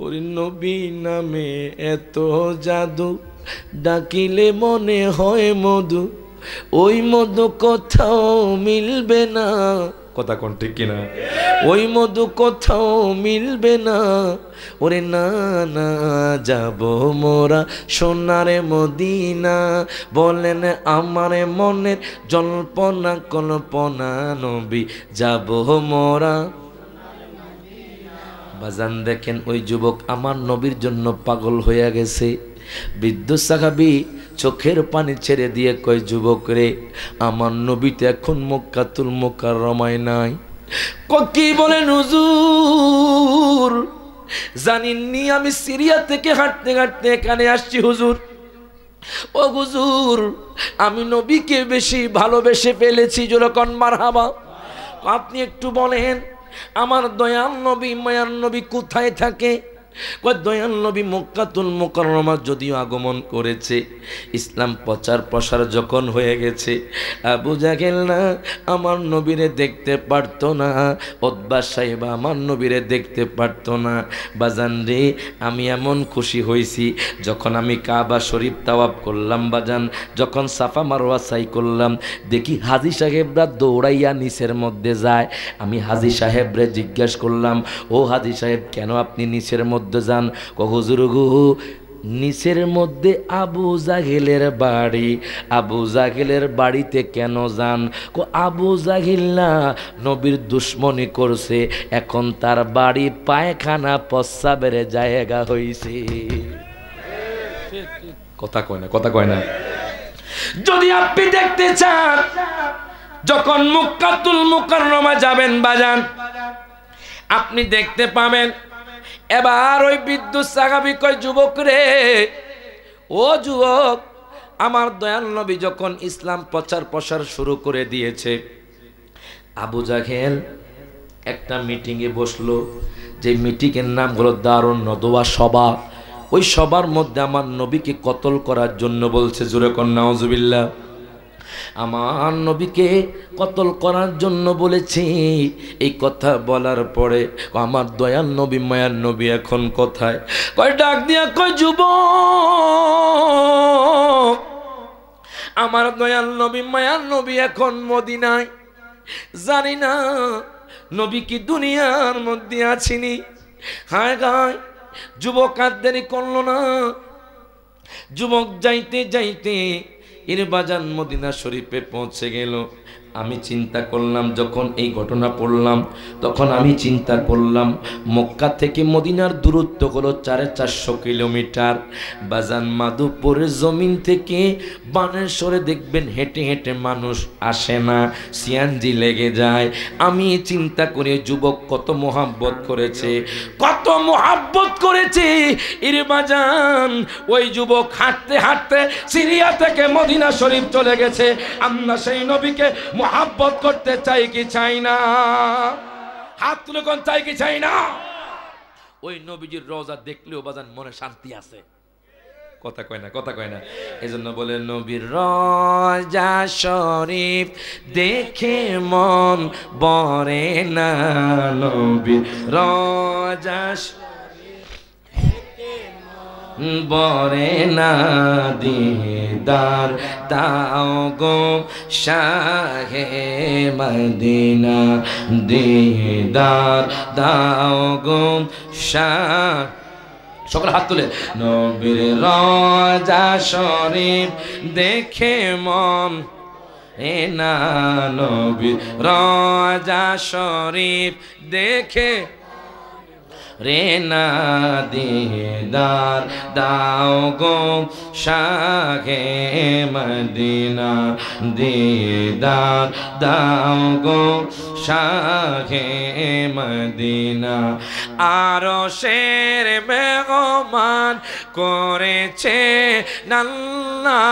ওরে নবী নামে এত জাদু, ডাকিলে মনে হয় মধু, ওই মধু কোথাও মিলবে না। কথা কোন ঠিক কিনা? ওই মধু কোথাও মিলবে না। ওরে না না যাব মোরা সোনারে মদিনা, বলেন আমার মনের জল্পনা কল্পনা, নবী যাব মোরা। বাজান দেখেন ওই যুবক আমার নবীর জন্য পাগল হয়ে গেছে। বৃদ্ধ সাহাবী চোখের পানি ছেড়ে দিয়ে কয় যুবক রে, আমার নবীটা এখন মক্কাতুল মুকাররমায় নাই। কি বলেন হুজুর? জানেননি আমি সিরিয়া থেকে হাঁটতে হাঁটতে এখানে আসছি হুজুর। ও হুজুর আমি নবীকে বেশি ভালোবেসে ফেলেছি, যেরকম মারহাবা। আপনি একটু বলেন আমার দয়াল নবী মায়ার নবী কোথায় থাকে? দয়াল নবী মক্কাতুল মুকাররমা যদিও আগমন করেছে, ইসলাম প্রচার প্রসার যখন হয়ে গেছে, আবু জাহেল না আমার নবীরে দেখতে পারতো না, উতবা সাহেব আমার নবীরে দেখতে পারতো না। বাজান রে, আমি এমন খুশি হয়েছি যখন আমি কাবা শরীফ তাওয়াফ করলাম বাজান, যখন সাফা মারওয়া সাই করলাম, দেখি হাজী সাহেবরা দৌড়াইয়া নিচের মধ্যে যায়। আমি হাজী সাহেবরে জিজ্ঞাসা করলাম, ও হাজী সাহেব কেন আপনি নিচের মধ্যে যান? হুজুর গো, নিচের মধ্যে আবু জাহেলের বাড়ি, আবু জাহেলের বাড়িতে কেন যান? আবু জাহেল না নবীর দুশ্মনী করছে, এখন তার বাড়ি পায়খানা প্রস্রাবের জায়গা হইছে। কথা কয় না, কথা কয় না। যদি আপনি দেখতে চান যখন মক্কাতুল মুকাররমা যাবেন বাজান, আপনি দেখতে পাবেন এবার ওই বিদ্যুৎ সাহাবী কয়, যুবক রে, ও যুবক, আমার দয়াল নবী যখন ইসলাম প্রচার প্রসার শুরু করে দিয়েছে, আবু জাহেল একটা মিটিংয়ে বসলো, যে মিটিংয়ের নাম হলো দারুন নদওয়া সভা। ওই সবার মধ্যে আমার নবীকে কতল করার জন্য বলছে, জোরে কোন নাউজুবিল্লাহ। আমার নবীকে কতল করার জন্য বলেছি। এই কথা বলার পরে আমার দয়াল নবী মায়ার নবী এখন কোথায়? কয় ডাক দিয়া কয়, যুবক, আমার দয়াল নবী মায়ার নবী এখন মদিনায়, জানি না নবী কি দুনিয়ার মধ্যে আছিনি। হায় গায়, যুবক আর দেরি করল না। যুবক যাইতে যাইতে বাজান মদিনা শরীফে পৌঁছে গেল। আমি চিন্তা করলাম, যখন এই ঘটনা পড়লাম তখন আমি চিন্তা করলাম, মক্কা থেকে মদিনার দূরত্ব হলো 450 কিলোমিটার। বাজান মাধবপুরের জমিন থেকে বানেশ্বরে দেখবেন হেঁটে হেঁটে মানুষ আসে না, সিএনজি লেগে যায়। আমি চিন্তা করি যুবক কত মোহাব্বত করেছে, কত মোহাব্বত করেছে। বাজান ওই যুবক হাঁটতে হাঁটতে সিরিয়া থেকে মদিনা শরীফ চলে গেছে। আমরা সেই নবীকে মোহাব্বত করতে চাই কি চাই না? হাত তুলে কোন চাই কি চাই না? ওই নবীজির রওজা দেখলেও বাজান মনে শান্তি আছে। কথা কয় না, কথা কয় না। এজন্য বলে নবীর রওজা শরীফ দেখে মন ভরে না, নবীর রওজা বরে না, দিদার দাও গো শাহে মদিনা, দিদার দাও গো শাহ। সকল হাত তুলে, নবীর রওজা শরীফ দেখে মন এ না, নবীর রওজা শরীফ দেখে রে না, দিদার দাও গো শাহে মদিনা, দিদার দাও গো শাহে মদিনা। আরশের মেহমান করেছে নাল্লা,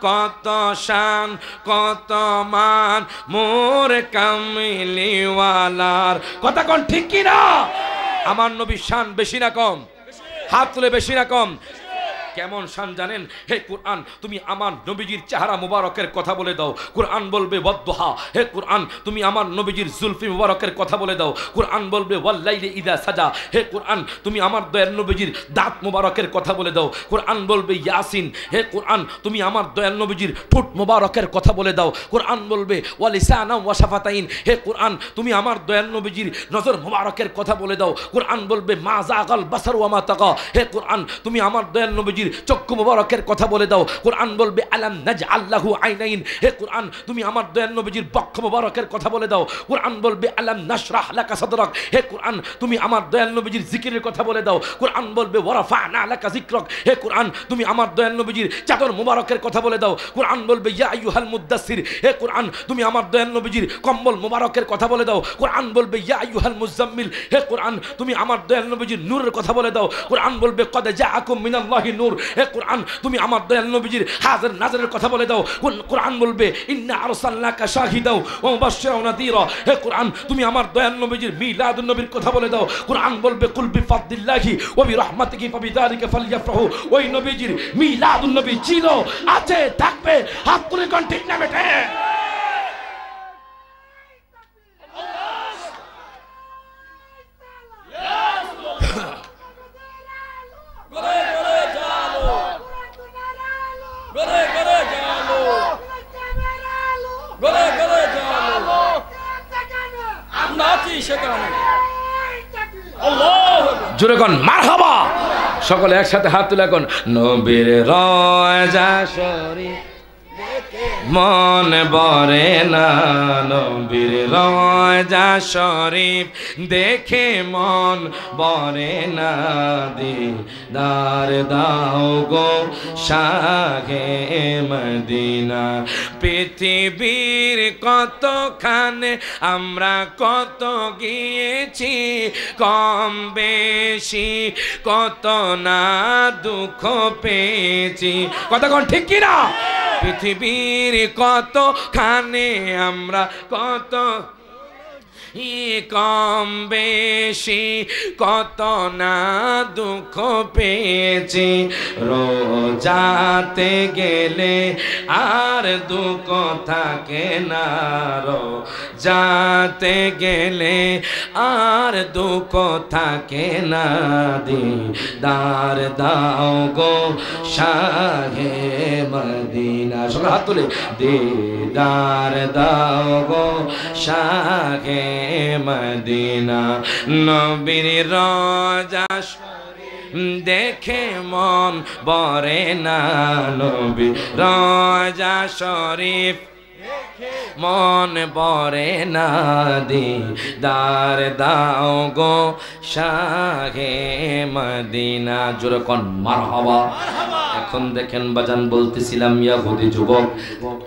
কত শান কত মান মোর কামলিওয়ালার। কথা কোন ঠিক কি না? আমার নবী শান বেশি না কম? হাত তুলে বেশি না কম? কেমন শান জানেন? হে কুরআন, তুমি আমার নবীজির চেহারা মুবারকের কথা বলে দাও, কুরআন বলবে ওয়াদ্দুহা। হে কুরআন, তুমি আমার নবীজির জুলফি মুবারকের কথা বলে দাও, কুরআন বলবে ওয়াল্লাইলি ইযা সাজা। হে কুরআন, তুমি আমার দয়াল নবীজির দাঁত মুবারকের কথা বলে দাও, কুরআন বলবে ইয়াসিন। হে কুরআন, তুমি আমার দয়াল নবীজির ঠোঁট মুবারকের কথা বলে দাও, কুরআন বলবে ওয়ালিসানা ওয়া শাফাতাইন। হে কুরআন, তুমি আমার দয়াল নবীজির নজর মুবারকের কথা বলে দাও, কুরআন বলবে মা যাগাল বাসার ওয়া মা তাকা। হে কুরআন, তুমি আমার দয়াল নবীজির চক্ষু মুবারকের কথা বলে দাও, কুরআন বলবে আলাম নাজআল লাহু আইনাইন। হে কুরআন, তুমি আমার দয়াল নবীজির বক্ষ মুবারকের কথা বলে দাও, কুরআন বলবে আলাম নাশরাহ লাকা সাদরাক। হে কুরআন, তুমি আমার দয়াল নবীজির জিকিরের কথা বলে দাও, কুরআন বলবে ওয়ারাফা'না লাকা যিকরাক। হে কুরআন, তুমি আমার দয়াল নবীজির চাদর মুবারকের কথা বলে দাও, কুরআন বলবে ইয়া আইয়ুহাল মুদ্দাসসির। হে কুরআন, তুমি আমার দয়াল নবীজির কম্বল মুবারকের কথা বলে দাও, কুরআন বলবে ইয়া আইয়ুহাল মুজাম্মিল। হে কুরআন, তুমি আমার দয়াল নবীজির নূরের কথা বলে দাও, কুরআন বলবে কদ জাআকুম মিনাল্লাহি নূর। হে কোরআন তুমি আমার দয়াল নবীজির হাজির নাজরের কথা বলে দাও। কোরআন বলবে ইন্না আরসালনাকা শাহিদাও ওয়া মুবাশশিরাও ওয়া নাযীরা। হে কোরআন তুমি আমার দয়াল নবীজির মিলাদুন নবীর কথা বলে দাও। কোরআন বলবে কুল বিফাদলিল্লাহি ওয়া বিরহমাতিহি ফাবিযালিকা ফালইফরাহু। ওই নবীজির মিলাদুন নবী ছিল, আছে, থাকবে। হাত তুলে কোন ঠিক না বেটা? জোরে কোন মারহাবা। সকলে একসাথে হাত তুলে কোন নবীর রওজা শরীফ মন বরে না, নবীর রওজা শরীফ দেখে মন বরে না, দিদার দাও গো শাহে মদিনা। পৃথিবীর কতখানে আমরা কত গিয়েছি, কম বেশি কত না দুঃখ পেয়েছি। কতক্ষণ ঠিক কিনা? পৃথিবীর কতখানে আমরা কত কম বেশি কত না দুঃখ পেয়েছি। রোজাতে গেলে আর দুঃখ থাকে না, রোজাতে গেলে আর দুঃখ থাকে না, দিদার দাও গো শাহে মদিনা। সবাই হাত তুলে দিদার দাও গো শাহে মদিনা। নবীর রওজা দেখে মন বরে না, নবীর রওজা শরীফ মন বরে না, দিদার দাও গো শাহে মদিনা। জোরে কোন মারহাবা। এখন দেখেন বাজান, বলতেছিলাম ইয়াহুদি যুবক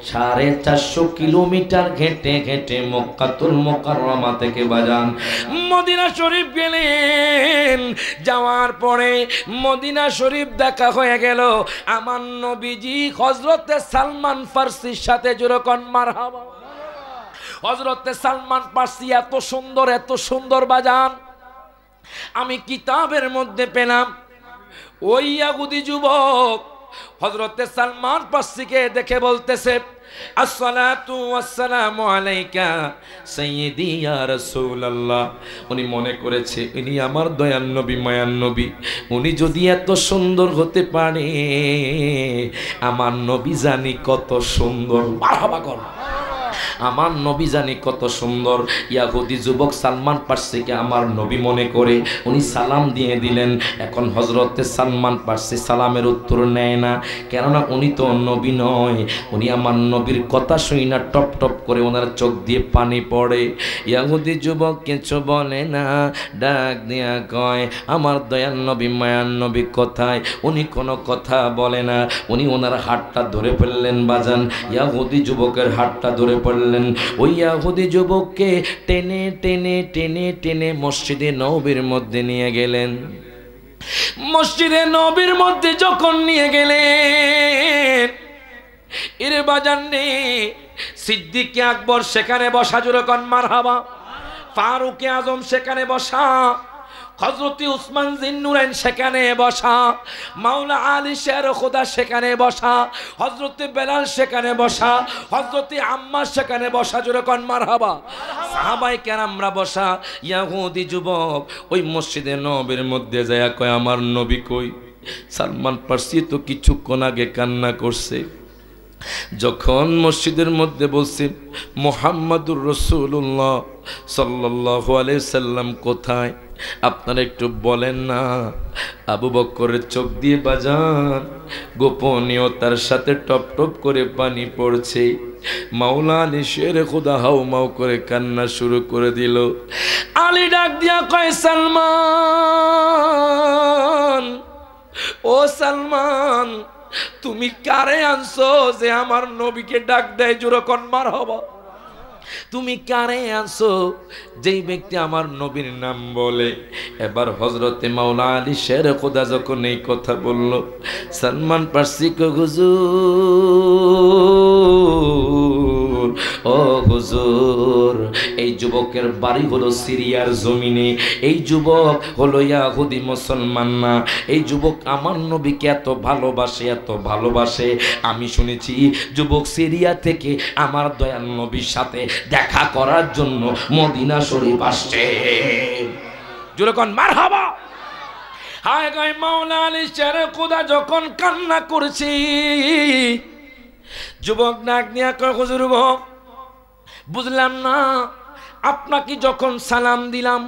450 কিলোমিটার হেঁটে হেঁটে মক্কাতুল মুকাররমা থেকে বাজান মদিনা শরীফ গেলেন। যাওয়ার পরে মদিনা শরীফ দেখা হয়ে গেল আমার নবীজি হযরতে সালমান ফারসির সাথে। জোরে কোন মারহাবা। হযরতে সালমান ফারসি এত সুন্দর বাজান আমি কিতাবের মধ্যে পেলাম। ওই ইয়াহুদি যুবক হযরতে সালমান ফারসিকে দেখে বলতেছে আসসালাতু ওয়াসসালামু আলাইকা সাইয়্যিদি ইয়া রাসূলুল্লাহ। উনি মনে করেছে ইনি আমার দয়ার নবী, মায়ার নবী। উনি যদি এত সুন্দর হতে পারে, আমার নবী জানি কত সুন্দর। মারহাবা কর। আমার নবী জানি কত সুন্দর। ইয়াহুদি যুবক সালমান ফারসিকে আমার নবী মনে করে উনি সালাম দিয়ে দিলেন। এখন হযরতে সালমান ফারসি সালামের উত্তর নেয় না, কেননা উনি তো নবী নয়। উনি আমার নবীর কথা শুই না টপ টপ করে ওনার চোখ দিয়ে পানি পড়ে। ইয়াহুদি যুবক কিছু বলে না, ডাক দিয়া কয় আমার দয়াল নবী, মায়ার নবী কোথায়? উনি কোনো কথা বলে না। উনি ওনার হাতটা ধরে ফেললেন বাজান। ইয়াহুদি যুবকের হাতটা ধরে পড়লেন। ওই ইহুদি যুবককে টেনে টেনে টেনে টেনে মসজিদে নববীর মধ্যে নিয়ে গেলেন। মসজিদে নববীর মধ্যে যখন নিয়ে গেলেন, এর বাজান নেই সিদ্দিক আকবর সেখানে বসা। জোরে কোন মারহাবা। ফারুক আজম সেখানে বসা, হযরত উসমান জিন্নুরাইন সেখানে বসা, মাওলা আলী শের খোদা সেখানে বসা, হযরত বেলাল সেখানে বসা, হযরত আম্মার সেখানে বসা। জোরে কোন মারহাবা। সাহাবায়ে কেরামরা বসা। ইহুদি যুবক ওই মসজিদে নববীর মধ্যে যায় কয় আমার নবী কই? সালমান ফারসি তো কিছুক্ষণ আগে কান্না করছে। যখন মসজিদের মধ্যে বলছে মুহাম্মাদুর রাসূলুল্লাহ সাল্লাল্লাহু আলাইহি সাল্লাম কোথায়, আপনারা একটু বলেন না। আবু বকরের চোখ দিয়ে বাজান গোপনীয়তার সাথে টপ টপ করে পানি পড়ছে। মাওলা আলী শের খোদা হাউ মাউ করে কান্না শুরু করে দিল। আলী ডাক দিয়া কয় সালমান, ও সালমান তুমি কারে আনছো যে আমার নবীকে ডাক দেয়? জোরে কোন মারহাবা। তুমি কারে আনছো? যেই ব্যক্তি আমার নবীর নাম বলে। এবার হযরতে মাওলা আলী শের খোদা যখন এই কথা বলল, সালমান ফার্সি কো হুজুর, ও হুজুর, এই যুবকের বাড়ি হলো সিরিয়ার জমিনে, এই যুবক হলো ইহুদি মুসলমান না, এই যুবক আমার নবীকে এত ভালোবাসে, এত ভালোবাসে। আমি শুনেছি যুবক সিরিয়া থেকে আমার দয়াল নবীর সাথে দেখা করার জন্য মদিনা শরীফ আসছে। যখন মারহাবা। হায় গায় মাওলা আলী শেরে খোদা যখন কান্না করছি, যুবক ডাক দিয়া কয়, হুজুর গো, বুঝলাম না, আপনাকে যখন সালাম দিলাম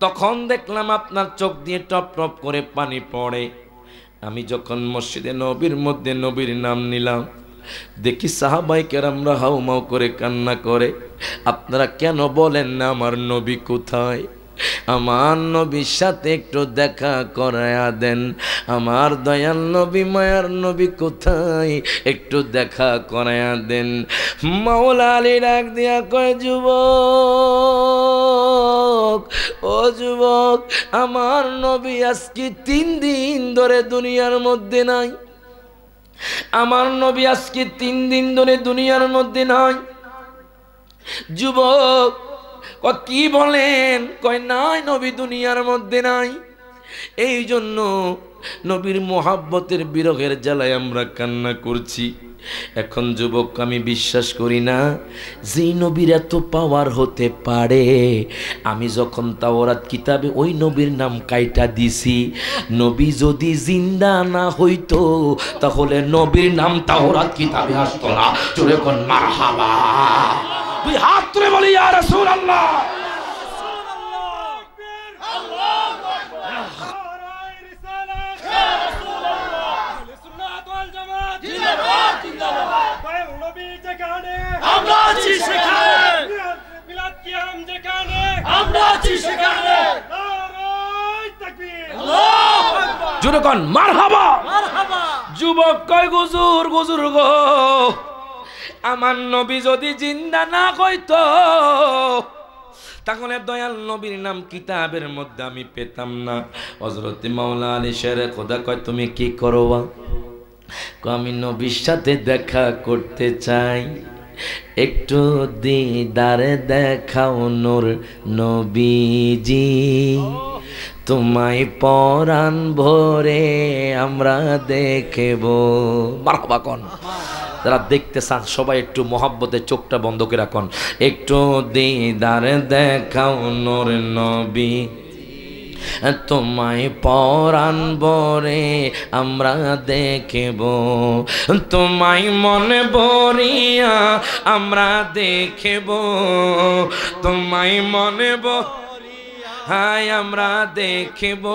তখন দেখলাম আপনার চোখ দিয়ে টপ টপ করে পানি পড়ে। আমি যখন মসজিদে নবীর মধ্যে নবীর নাম নিলাম, দেখি সাহাবাই কেরামরা হাউমাউ করে কান্না করে। আপনারা কেন বলেন না আমার নবী কোথায়? আমার নবীর সাথে একটু দেখা করায়া দেন। আমার দয়াল নবী, মায়ার নবী কোথায়? একটু দেখা করায়া দেন। মাওলা আলী ডাক দিয়া কয়, যুবক, ও যুবক, আমার নবী আজকে 3 দিন ধরে দুনিয়ার মধ্যে নাই। আমার নবী আজকে 3 দিন ধরে দুনিয়ার মধ্যে নাই। যুবক, কি বলেন? কয় নাই, নবী দুনিয়ার মধ্যে নাই। এই জন্য নবীর মোহাব্বতের বিরহের জ্বালায় আমরা কান্না করছি। এখন যুবক, আমি বিশ্বাস করি না যেই নবীর এত পাওয়ার হতে পারে। আমি যখন তাওরাত কিতাবে ওই নবীর নাম কাইটা দিছি, নবী যদি জিন্দা না হইতো তাহলে নবীর নাম তাওরাত কিতাবে আসতো না। জোরে কোন মারহাবা। তুই হাত তুলে বলি, ইয়া রাসূলুল্লাহ। জুরকন মারহাবা। যুবক কয়, হুজুর, হুজুর গো, আমার নবী যদি জিন্দা না হইতো তাহলে দয়াল নবীর নাম কিতাবের মধ্যে আমি পেতাম না। হযরত মাওলা আলী শেরে খোদা কয়, তুমি কি করবা? আমি নবীর সাথে দেখা করতে চাই, একটু দিদারে দেখাও নূর নবীজি, তোমায় পরাণ ভরে আমরা দেখব। মারহাবা কোন। যারা দেখতে চান সবাই একটু মহব্বতে চোখটা বন্ধ করে রাখুন। একটু দিদার দেখাও নূর নবী, তোমায় পরাণ ভরে আমরা দেখব, তোমায় মনে ভরিয়া আমরা দেখব, তোমায় মনে হায় আমরা দেখব,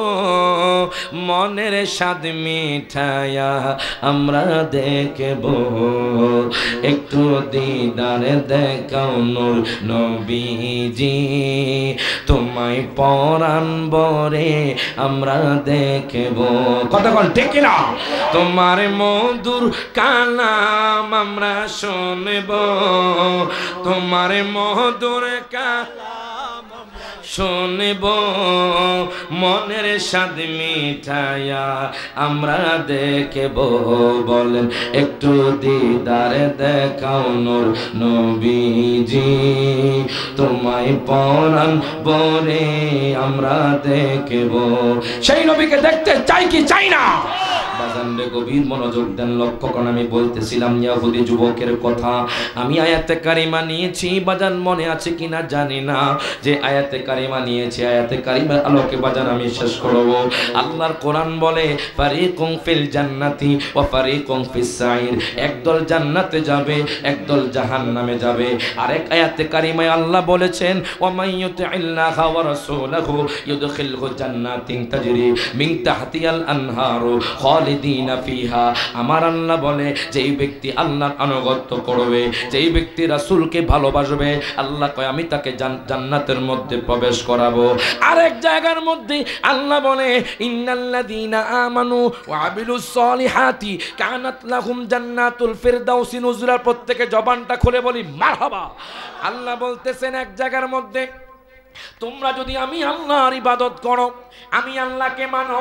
মনের স্বাদ মিঠায়া আমরা দেখব, একটু দিদারে দেখাও নূর নবীজি, তোমায় পরাণ ভরে আমরা দেখব। কতক্ষণ ঠিক না? তোমার মধুর কালাম আমরা শুনব, তোমার মধুর কালাম শুনব, মনের স্বাদ মিঠায়া আমরা দেখব। বলেন একটু দিদারে দেখাও নূর নবীজি, তোমায় পরাণ ভরে আমরা দেখব। সেই নবীকে দেখতে চাই কি চাই না? বাজানরে গভীর মনোযোগ দেন, লক্ষ্য করুন। আমি বলতেছিলাম ইহুদি যুবকের কথা। আমি আয়াতে কারিমা নিয়েছি, বাজান মনে আছে কিনা জানি না, যে আয়াতে কারিমা নিয়েছি, আয়াতে কারিমার আলোকে বাজান আমি শেষ করব। আল্লাহর কোরআন বলে, ফারিকুম ফিল জান্নাতি ওয়া ফারিকুম ফিস সাইর, একদল জান্নাতে যাবে, একদল জাহান্নামে যাবে। আরেক আয়াতে কারিমায় আল্লাহ বলেছেন, ওয়া মাইয়ুতিল্লাহা ওয়া রাসূলাহু ইউদখিলহু জান্নাতিন তাজরি মিন তাহতিহাল আনহারু খালিদ খালিদিনা ফিহা। আমার আল্লাহ বলে যেই ব্যক্তি আল্লাহর আনুগত্য করবে, যেই ব্যক্তি রাসূলকে ভালোবাসবে, আল্লাহ কয় আমি তাকে জান্নাতের মধ্যে প্রবেশ করাবো। আরেক জায়গার মধ্যে আল্লাহ বলে ইন্নাল্লাযীনা আমানু ওয়া আমিলুস সলিহাতি কানাত লাহুম জান্নাতুল ফিরদাউসি নুজুলা। প্রত্যেকে জবানটা খুলে বলি মারহাবা। আল্লাহ বলতেছেন এক জায়গার মধ্যে, তোমরা যদি আমি আল্লাহর ইবাদত করো, আমি আল্লাহকে মানো,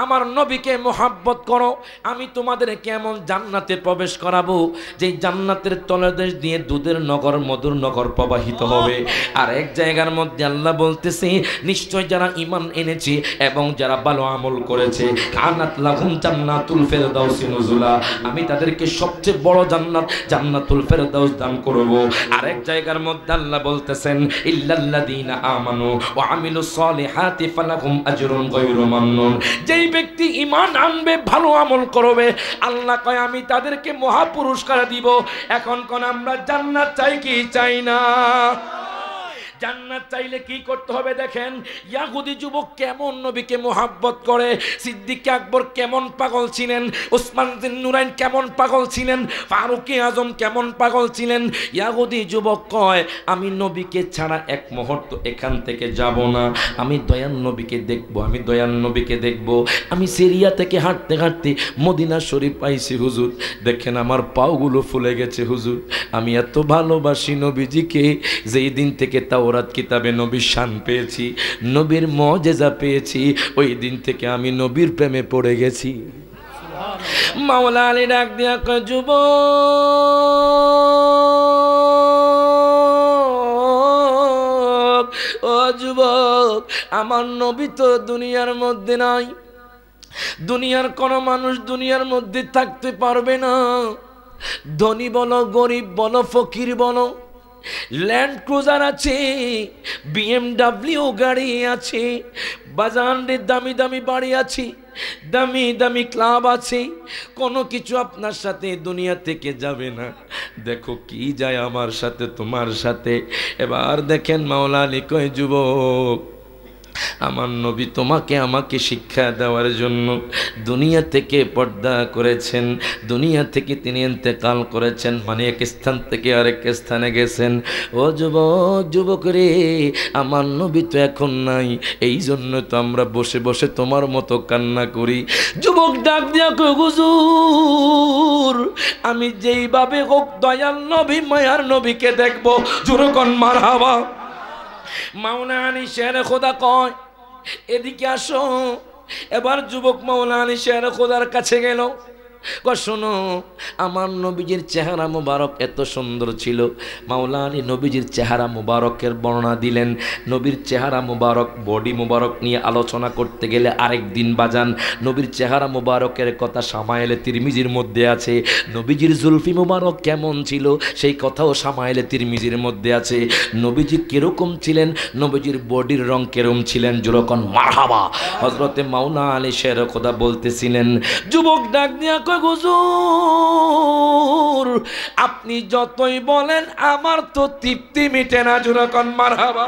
আমার নবীকে মোহাব্বত করো, আমি তোমাদেরকে এমন জান্নাতে প্রবেশ করাবো যে জান্নাতের তলদেশ দিয়ে দুধের নগর মধুর নগর প্রবাহিত হবে। আর এক জায়গার মধ্যে আল্লাহ বলতেছে নিশ্চয় যারা ঈমান এনেছে এবং যারা ভালো আমল করেছে কানাত লাহুম জান্নাতুল ফিরদাউসি নুজুলা, আমি তাদেরকে সবচেয়ে বড় জান্নাত জান্নাতুল ফিরদাউস দান করব। আর এক জায়গার মধ্যে আল্লাহ বলতেছেন ইল্লাল্লাযীনা আমানু ওয়া আমিলুস সলিহাতি ফালাহুম আজরুন গায়রু মামনুন। যেই ব্যক্তি ঈমান আনবে, ভালো আমল করবে, আল্লাহ কয় আমি তাদেরকে মহা পুরস্কার দিব। এখন কোন আমরা জান্নাত চাই কি চাই না? জান্নাত চাইলে কি করতে হবে দেখেন। ইয়াহুদি যুবক কেমন নবীকে মোহাব্বত করে, সিদ্দিক আকবর কেমন পাগল ছিলেন, ওসমান বিন নুরাইন কেমন পাগল ছিলেন, ফারুক আজম কেমন পাগল ছিলেন। ইয়াহুদি যুবক কয় আমি নবীকে ছাড়া এক মুহূর্ত এখান থেকে যাব না, আমি দয়ান নবীকে দেখব, আমি দয়ান নবীকে দেখব। আমি সিরিয়া থেকে হাঁটতে হাঁটতে মদিনা শরীফ পাইছি হুজুর, দেখেন আমার পাগুলো ফুলে গেছে হুজুর, আমি এত ভালোবাসি নবীজিকে। যেই দিন থেকে তাওরাত কিতাবে নবীর শান পেয়েছি, নবীর মুজিজা পেয়েছি, ওই দিন থেকে আমি নবীর প্রেমে পড়ে গেছি। মাওলা আলী ডাক দিয়া কয় যুবক, ও যুবক, আমার নবী তো দুনিয়ার মধ্যে নাই। দুনিয়ার কোন মানুষ দুনিয়ার মধ্যে থাকতে পারবে না, ধনী বলো গরিব বলো ফকির বলো, ল্যান্ড ক্রুজার আছে, বিএমডাব্লিউ গাড়ি আছে, বাজারে দামি দামি বাড়ি আছে, দামি দামি ক্লাব আছে, কোনো কিছু আপনার সাথে দুনিয়া থেকে যাবে না। দেখো কি যায় আমার সাথে তোমার সাথে। এবার দেখেন মাওলা আলী কয় যুবক, আমার নবী তোমাকে আমাকে শিক্ষা দেওয়ার জন্য দুনিয়া থেকে পর্দা করেছেন, দুনিয়া থেকে তিনি ইন্তেকাল করেছেন, মানে এক স্থান থেকে আরেক স্থানে গেছেন। ও যুবক, যুবক রে, আমার নবী তো এখন নাই, এই জন্য তো আমরা বসে বসে তোমার মতো কান্না করি। যুবক ডাক দিয়া কয় হুজুর, আমি যেইভাবে হোক দয়াল নবী মায়ার নবীকে দেখবো। জোরে কোন মারহাবা। মাওলা আলী শের খোদা কয় এদিকে আসো। এবার যুবক মাওলা আলী শের খোদার কাছে গেল, শোনো আমার নবীজির চেহারা মুবারক এত সুন্দর ছিল। মাওলা আলী নবীজির চেহারা মুবারকের বর্ণনা দিলেন। নবীর চেহারা মুবারক বডি মুবারক নিয়ে আলোচনা করতে গেলে আরেক দিন বাজান। নবীর চেহারা মুবারকের কথা সামায়েলে তিরমিজির মধ্যে আছে। নবীজির জুলফি মুবারক কেমন ছিল সেই কথাও সামায়েলে তিরমিজির মধ্যে আছে। নবীজি কিরকম ছিলেন, নবীজির বডির রং কেরম ছিলেন, যেরকম মারহাবা। হযরতে মাওলা আলী শের খোদা বলতেছিলেন, যুবক ডাক দিয়া হুজুর আপনি যতই বলেন আমার তো তৃপ্তি মিটে না। যেরকম মারহাবা।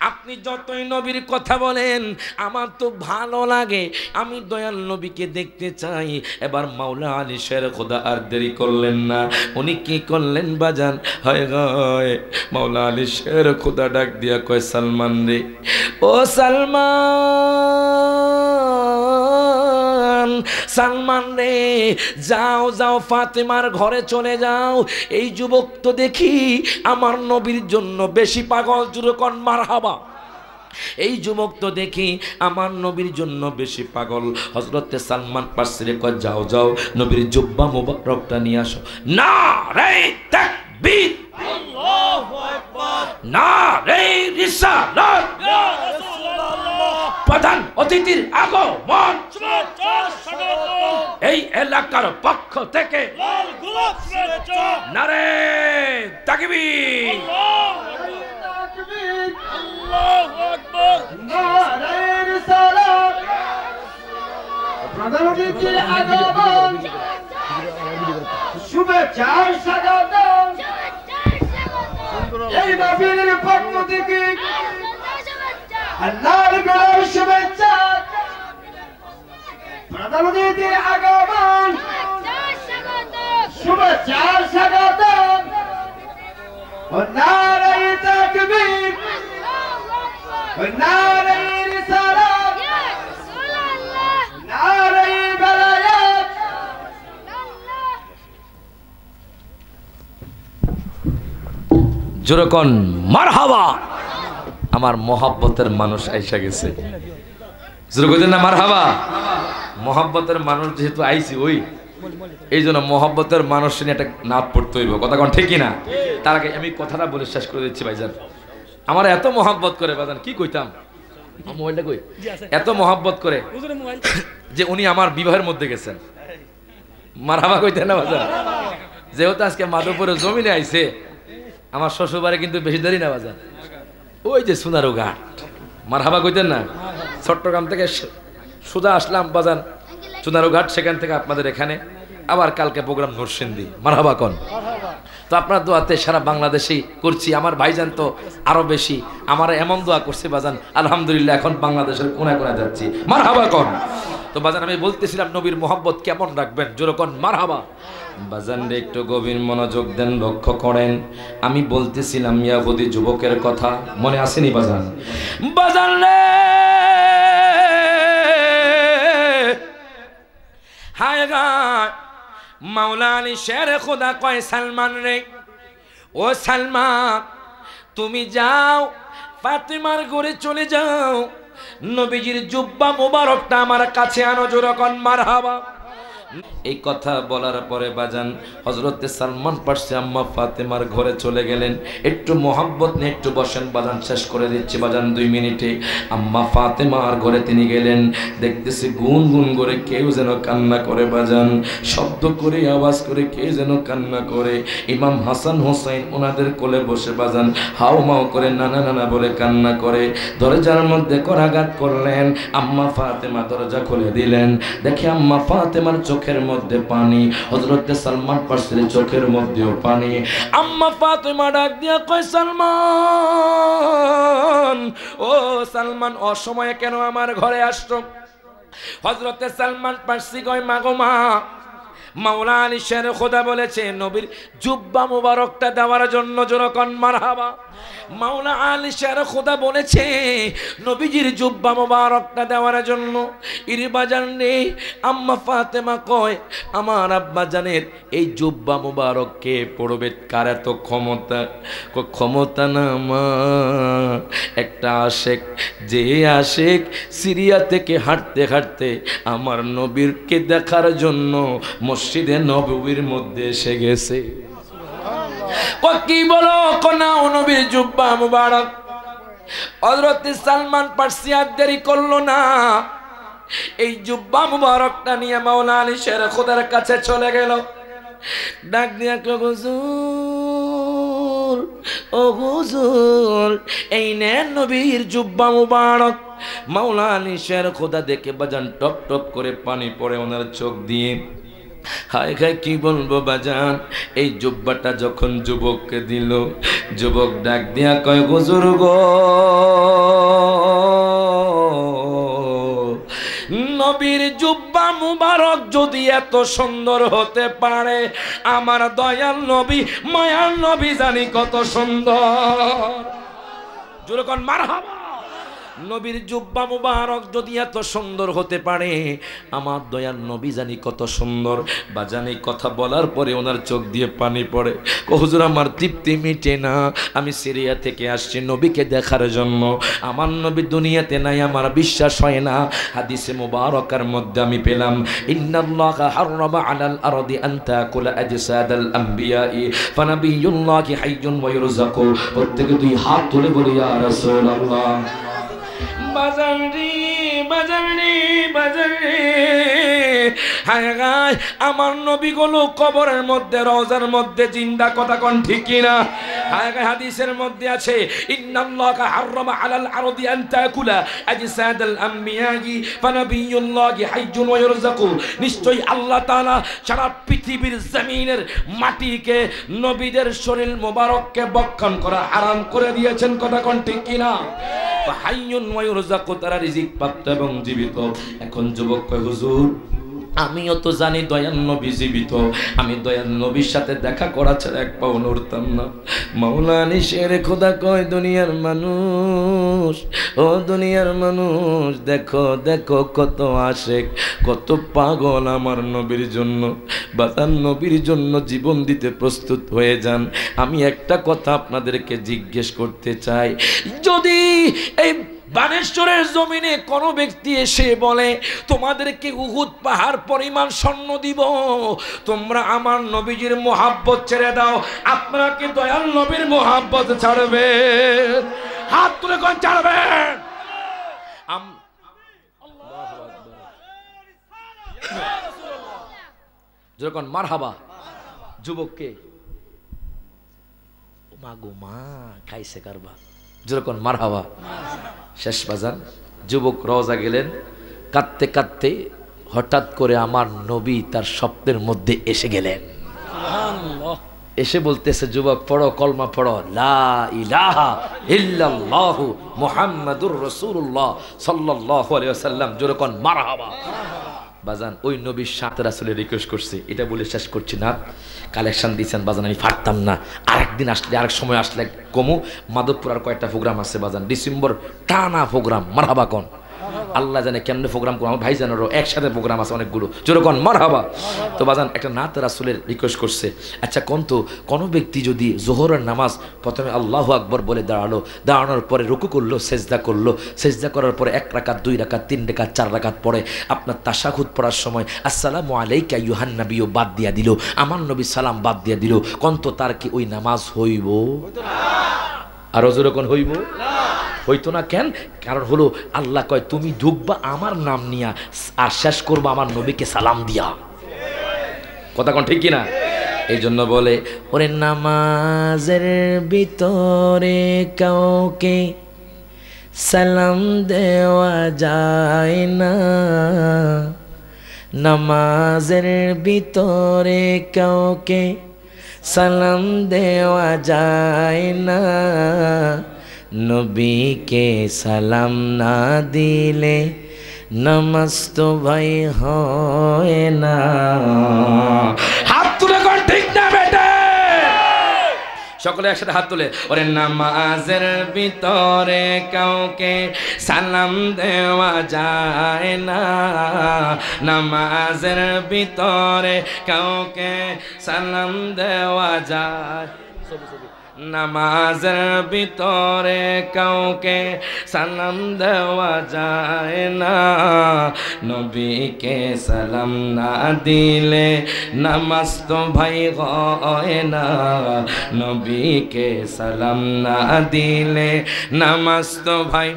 আপনি যতই নবীর কথা বলেন আমার তো ভালো লাগে, আমি দয়াল নবীকে দেখতে চাই। এবার মাওলা আলী শের খোদা আর দেরি করলেন না, উনি কি করলেন বাজান, হয় হয় মাওলা আলী শের খোদা ডাক দিয়া কয় সালমান রে, ও সালমান, সালমান রে, যাও যাও ফাতেমার ঘরে চলে যাও। এই যুবক তো দেখি আমার নবীর জন্য বেশি পাগল। যুবকন মারহাবা। এই যুবক তো দেখি আমার নবীর জন্য বেশি পাগল। হযরতে সালমান পাশে কয় যাও যাও নবীর জুব্বা মুবারকটা নিয়ে আসো। না রে তাকবীর, আল্লাহু আকবার, না রে রিসালাত, ইয়া রাসূলুল্লাহ, প্রধান অতিথির আগমন, এই এলাকার পক্ষ থেকে লাল গোলাপ শুভেচ্ছা, নারে তাকবীর, আল্লাহু আকবার, নারে রিসালাত, প্রধান অতিথির আগমন, শুভেচ্ছা স্বাগতম, এই মাহফিলের পক্ষ থেকে আল্লাহর গোলাপ শুভেচ্ছা, আদালতের আগমন শুভেচ্ছা স্বাগতম ও নারায়ে তাকবীর ও নারায়ে রিসালাত নারায়ে বালায়াত। যেরকম মারহাবা, আমার মহব্বতের মানুষ আইসা গেছে। যেরকম না মারহাবা, মহব্বতের মানুষ যেহেতু আইসি ওই এই জন্য মহব্বতের মানুষ নিয়ে একটা নাচ পড়তে হইব। কথা কোন ঠিক কিনা? তার আগে আমি কথাটা বলে শেষ করে দিচ্ছি ভাইজান। আমার এত মহব্বত করে বাজান, কি কইতাম, মোবাইলটা কই, এত মহব্বত করে যে উনি আমার বিবাহের মধ্যে গেছেন। মারহাবা কইতেন না বাজান? যেহেতু আজকে মাধবপুরে জমিনে আইছে, আমার শ্বশুরবাড়ি কিন্তু বেশি দেরি না বাজান, ওই যে সোনারু ঘাট। মারহাবা কইতেন না? চট্টগ্রাম থেকে সোজা আসলাম বাজান সোনারু ঘাট, সেখান থেকে আপনাদের এখানে, আবার কালকে প্রোগ্রাম নরসিংদী। মারহাবা কোন? তো আপনার দোয়াতে সারা বাংলাদেশেই করছি, আমার ভাইজান তো আরো বেশি আমার এমন দোয়া করছে বাজান, আলহামদুলিল্লাহ এখন বাংলাদেশের কোনায় কোনায় যাচ্ছি। মারহাবা কোন? তো বাজান আমি বলতেছিলাম নবীর মোহাব্বত কেমন রাখবেন, যেরকম মারহাবা। বাজান রে একটু গভীর মনোযোগ দেন, লক্ষ্য করেন। আমি বলতেছিলাম ইয়াহুদি যুবকের কথা, মনে আসেনি বাজান? বাজান রে হায় গা মাওলা আলী শের খোদা কয় সালমান রে, ও সালমান তুমি যাও ফাতিমার ঘরে চলে যাও, নবীজির জুব্বা মুবারকটা আমার কাছে আনো। যেরকম মারহাবা। এই কথা বলার পরে বাজান হযরতে সালমান পারসি আম্মা ফাতেমার ঘরে চলে গেলেন। একটু মোহাব্বত নিয়ে একটু বসেন বাজান, শেষ করে দিচ্ছি বাজান 2 মিনিটে। আম্মা ফাতেমার ঘরে তিনি গেলেন, দেখতেছি গুনগুন করে কেউ যেন কান্না করে বাজান, শব্দ করে আওয়াজ করে কে যেন কান্না করে। ইমাম হাসান হোসেন ওনাদের কোলে বসে বাজান হাও মাও করে নানা নানা বলে কান্না করে। দরজার মধ্যে করাঘাত করলেন, আম্মা ফাতেমা দরজা খুলে দিলেন। দেখে আম্মা ফাতেমার চোখের মধ্যে পানি, হযরতে সালমান পারসির চোখের মধ্যেও পানি। আম্মা ফাতেমা ডাক দিয়া কয় সালমান, ও সালমান অসময়ে কেন আমার ঘরে আসছো? হযরতে সালমান পারসি কয় মা গো মা, মাওলা আলী শের খোদা বলেছে নবীর জুব্বা মুবারকটা দেওয়ার জন্য। যেরকম মারহাবা। মাওলা আলী শের খোদা বলেছে নবীজির জুব্বা মুবারকটা দেওয়ার জন্য। ইরি বাজান নেই, আম্মা ফাতেমা কয় আমার আব্বা জানের এই জুব্বা মুবারক কে পড়বে, কার এত ক্ষমতা? ক্ষমতা না মা, একটা আশেক, যে আশেক সিরিয়া থেকে হাঁটতে হাঁটতে আমার নবীরকে দেখার জন্য মসজিদে নববীর মধ্যে এসে গেছে। কি বলো কোনা নবীর জুব্বা মুবারক। হযরত সালমান পারসি আর দেরি করলো না, এই জুব্বা মুবারকটা নিয়ে মাওলা আলী শের খোদার কাছে চলে গেল। ডাক দিয়া কয় হুজুর, ও হুজুর এই নেন নবীর জুব্বা মুবারক। মাওলা আলী শের খোদা দেখে বাজান টপ টপ করে পানি পড়ে ওনার চোখ দিয়ে। হায় হায় কি বলবো বাজান, এই জুব্বাটা যখন যুবককে দিল, যুবক ডাক দিয়া কয় হুজুর গো, নবীর জুব্বা মুবারক যদি এত সুন্দর হতে পারে, আমার দয়াল নবী মায়ার নবী জানি কত সুন্দর। যেরকম মারহাবা। নবীর জুব্বা মুবারক যদি এত সুন্দর হতে পারে, আমার দয়াল নবী জানি কত সুন্দর। বাজানি কথা বলার পরে ওনার চোখ দিয়ে পানি পড়ে। হুজুর আমার তৃপ্তি মিটে না, আমি সিরিয়া থেকে আসছি নবীকে দেখার জন্য। আমার নবী দুনিয়াতে নাই, আমার বিশ্বাস হয় না। হাদিসে মুবারকার মধ্যে আমি পেলাম ইন্নাল্লাহা হাররামা আলাল আরদি আন তাকুলা আজসাদাল আমবিয়াই ফানাবিয়ুল্লাহি হাইয়ুন ওয়া ইরযাকু। প্রত্যেকে 2 হাত তুলে বলি ইয়া রাসূলুল্লাহ। বাজারি বাজারি বাজারি হায় গায় আমার নবীগুলো কবরের মধ্যে রওজার মধ্যে জিন্দা। কথা কোন ঠিক কিনা? হায় গায় হাদিসের মধ্যে আছে ইন্নাল্লাহা হাররামা আলাল আরদি আন তাকুলা আজসাদাল আমবিয়াই ফানাবিয়ুল্লাহি হাইয়ুন ওয়া ইরযাকু। নিশ্চয়ই আল্লাহ তাআলা সারা পৃথিবীর জমিনের মাটিকে নবীদের শরীর মোবারককে ভক্ষণ করা হারাম করে দিয়েছেন। কথা কোন ঠিক কিনা? হাইয়ুন ওয়া ইরযাকু, তারা রিজিক প্রাপ্ত এবং জীবিত। এখন যুবক কয় হুজুর আমিও তো জানি দয়াল নবী জীবিত, আমি দয়াল নবীর সাথে দেখা করা ছাড়া এক পাও নড়তাম না। মাওলানা শেরে খোদা কয়, দুনিয়ার মানুষ, ও দুনিয়ার মানুষ, দেখো দেখো কত আশেক, কত পাগল আমার নবীর জন্য। বাতান নবীর জন্য জীবন দিতে প্রস্তুত হয়ে যান। আমি একটা কথা আপনাদেরকে জিজ্ঞেস করতে চাই, যদি এই বানেশ্বরের জমিনে কোনো ব্যক্তি এসে বলে তোমাদেরকে উহুদ পাহাড় পরিমাণ স্বর্ণ দিব, তোমরা আমার নবীজির মোহাব্বত ছেড়ে দাও, আপনারা কি দয়াল নবীর মোহাব্বত ছাড়বেন? হাত তুলে কোন ছাড়বেন? যখন মারহাবা যুবককে মা গো মা খাইছে কারবা, যেরকম মারহাবা। শেষ বাজান যুবক রওজা গেলেন, কাঁদতে কাঁদতে হঠাৎ করে আমার নবী তার স্বপ্নের মধ্যে এসে গেলেন। এসে বলতেছে, যুবক পড়ো কলমা পড়ো, লা ইলাহা ইল্লাল্লাহু মুহাম্মাদুর রাসূলুল্লাহ সাল্লাল্লাহু আলাইহি ওয়াসাল্লাম। যেরকম মারহাবা বাজান। ওই নবীর সাথে রাসূলের রিকোয়েস্ট করছে, এটা বলে শেষ করছি না। কালেকশন দিয়েছেন বাজান, আমি পারতাম না, আরেকদিন আসলে আরেক সময় আসলে কমু। মাধবপুর আর কয়েকটা প্রোগ্রাম আছে বাজান, ডিসেম্বর টানা প্রোগ্রাম। মারহাবা কোন আল্লাহ জানে কেমনে প্রোগ্রাম করো, আমার ভাই জানেরও একসাথে প্রোগ্রাম আছে অনেকগুলো। যেরকম মারহাবা। তো বাজান একটা নাত রাসূলের রিকোয়েস্ট করছে, আচ্ছা কোন তো কোনো ব্যক্তি যদি জোহরের নামাজ প্রথমে আল্লাহু আকবর বলে দাঁড়ালো, দাঁড়ানোর পরে রুকু করলো, সেজদা করলো, সেজদা করার পরে 1 রাকাত 2 রাকাত 3 রাকাত 4 রাকাত পরে আপনার তাশাহুদ পড়ার সময় আসসালামু আলাইকা আইয়ুহান নাবিয়্যু বাদ দিয়া দিল, আমার নবী সালাম বাদ দিয়া দিল, কোন তো তার কি ওই নামাজ হইব? আর যেরকম হইব হইতো না। কেন? কারণ হলো আল্লাহ কয় তুমি ঢুকবা আমার নাম নিয়া আর শেষ করবা আমার নবীকে সালাম দিয়া। কথা কোন ঠিক কিনা? এই জন্য বলে, ওরে নামাজের ভিতরে কাউকে সালাম দেওয়া যায় না, নামাজের ভিতরে কাউকে সালাম দেওয়া যায় না, নবীকে সালাম না দিলে নামাজ তো ভাই হয় না। হাত তুলে কোন ঠিক না বেটা? সকলে একসাথে হাত তুলে, ওরে নামাজের ভিতরে কাউকে সালাম দেওয়া যায় না, নামাজের ভিতরে কাউকে সালাম দেওয়া যায়, নামাজের ভিতরে কাউকে সালাম দেওয়া যায় না, নবীকে সালাম না দিলে নামাজ তো ভাই হয় না, নবীকে সালাম না দিলে নামাজ তো ভাই।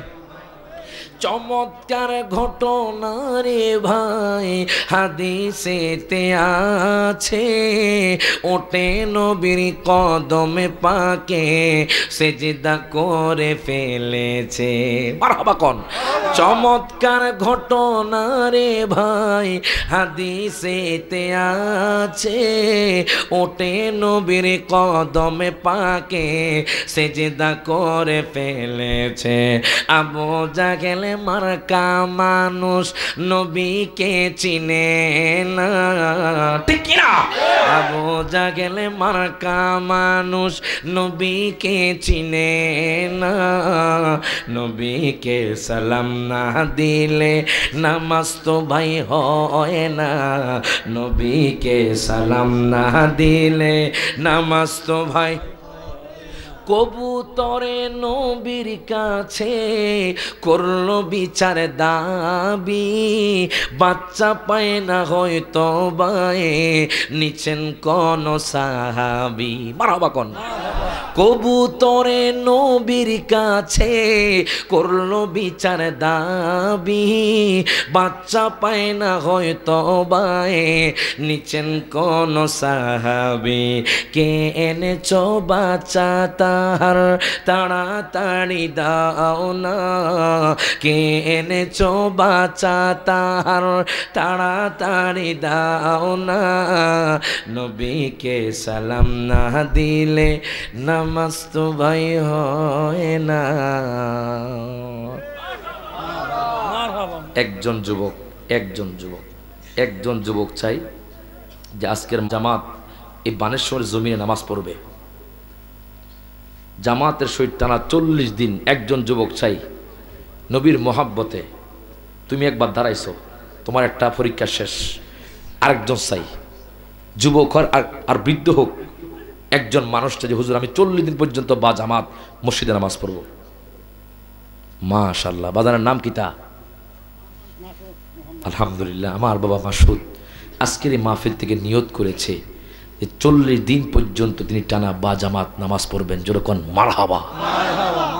চমৎকার ঘটনা রে ভাই হাদিসেতে আছে, ওটে নবীর কদমে পাকে সেজদা করে ফেলেছে। মারহাবা কোন? চমৎকার ঘটনা রে ভাই হাদিসেতে আছে, ওটে নবীর কদমে পাকে সেজদা করে ফেলেছে। আবু জাহেল মার্কা মানুষ নবীকে চিনে না, ঠিক কিনা? আবু জাহেল মার্কা মানুষ নবীকে চিনে না, নবীকে সালাম না দিলে নামাজ তো ভাই হয় না, নবীকে সালাম না দিলে নামাজ তো ভাই। কবুতরে নবীর কাছে করলো বিচার দাবি, বাচ্চা পায় না হয়তো বায়ে নিচেন কোন সাহাবি। মারহাবা কোন? কবুতরে নবীর কাছে করলো বিচার দাবি, বাচ্চা পায় না হয়তো বায়ে নিচেন কোন সাহাবি। কে এনেছো বাচ্চা তাহার তাড়াতাড়ি দাও না, কে এনেছো বাচ্চা তাহার তাড়াতাড়ি দাও না, নবীকে সালাম না দিলে নামাজ তো ভাই হয় না। একজন যুবক একজন যুবক চাই যে আজকের জামাত এই বানেশ্বরের জমিনে নামাজ পড়বে। জামাতের সহিত টানা 40 দিন একজন যুবক চাই নবীর মোহাব্বতে। তুমি একবার দাঁড়াইছো, তোমার একটা পরীক্ষা শেষ, আরেকজন চাই যুবক হোক আর বৃদ্ধ হোক, একজন মানুষটা যে হুজুর আমি 40 দিন পর্যন্ত বা জামাত মসজিদে নামাজ পড়ব। মাশাআল্লাহ, বাজারের নাম কি তা? আলহামদুলিল্লাহ, আমার বাবা মাসুদ আজকের এই মাহফিল থেকে নিয়ত করেছে যে 40 দিন পর্যন্ত তিনি টানা বা জামাত নামাজ পড়বেন। যেরকম মারহাবা।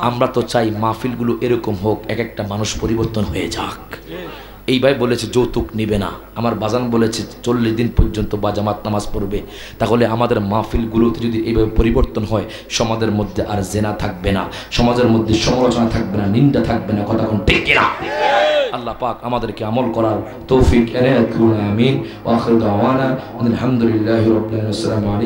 আমরা তো চাই মাহফিলগুলো এরকম হোক, এক একটা মানুষ পরিবর্তন হয়ে যাক। এই ভাই বলেছে যৌতুক নিবে না, আমার বাজান বলেছে 40 দিন পর্যন্ত বা জামাত নামাজ পড়বে। তাহলে আমাদের মাহফিলগুলোতে যদি এইভাবে পরিবর্তন হয়, সমাজের মধ্যে আর জেনা থাকবে না, সমাজের মধ্যে সমালোচনা থাকবে না, নিন্দা থাকবে না। কথা কোন ঠিক কিনা? আল্লাহ পাক আমাদেরকে আমল করার তৌফিক এনায়েত করুন। আমিন। ওয়া আখিরু দাওয়ানা আলহামদুলিল্লাহি রাব্বিল আলামিন। আসসালামু আলাইকুম।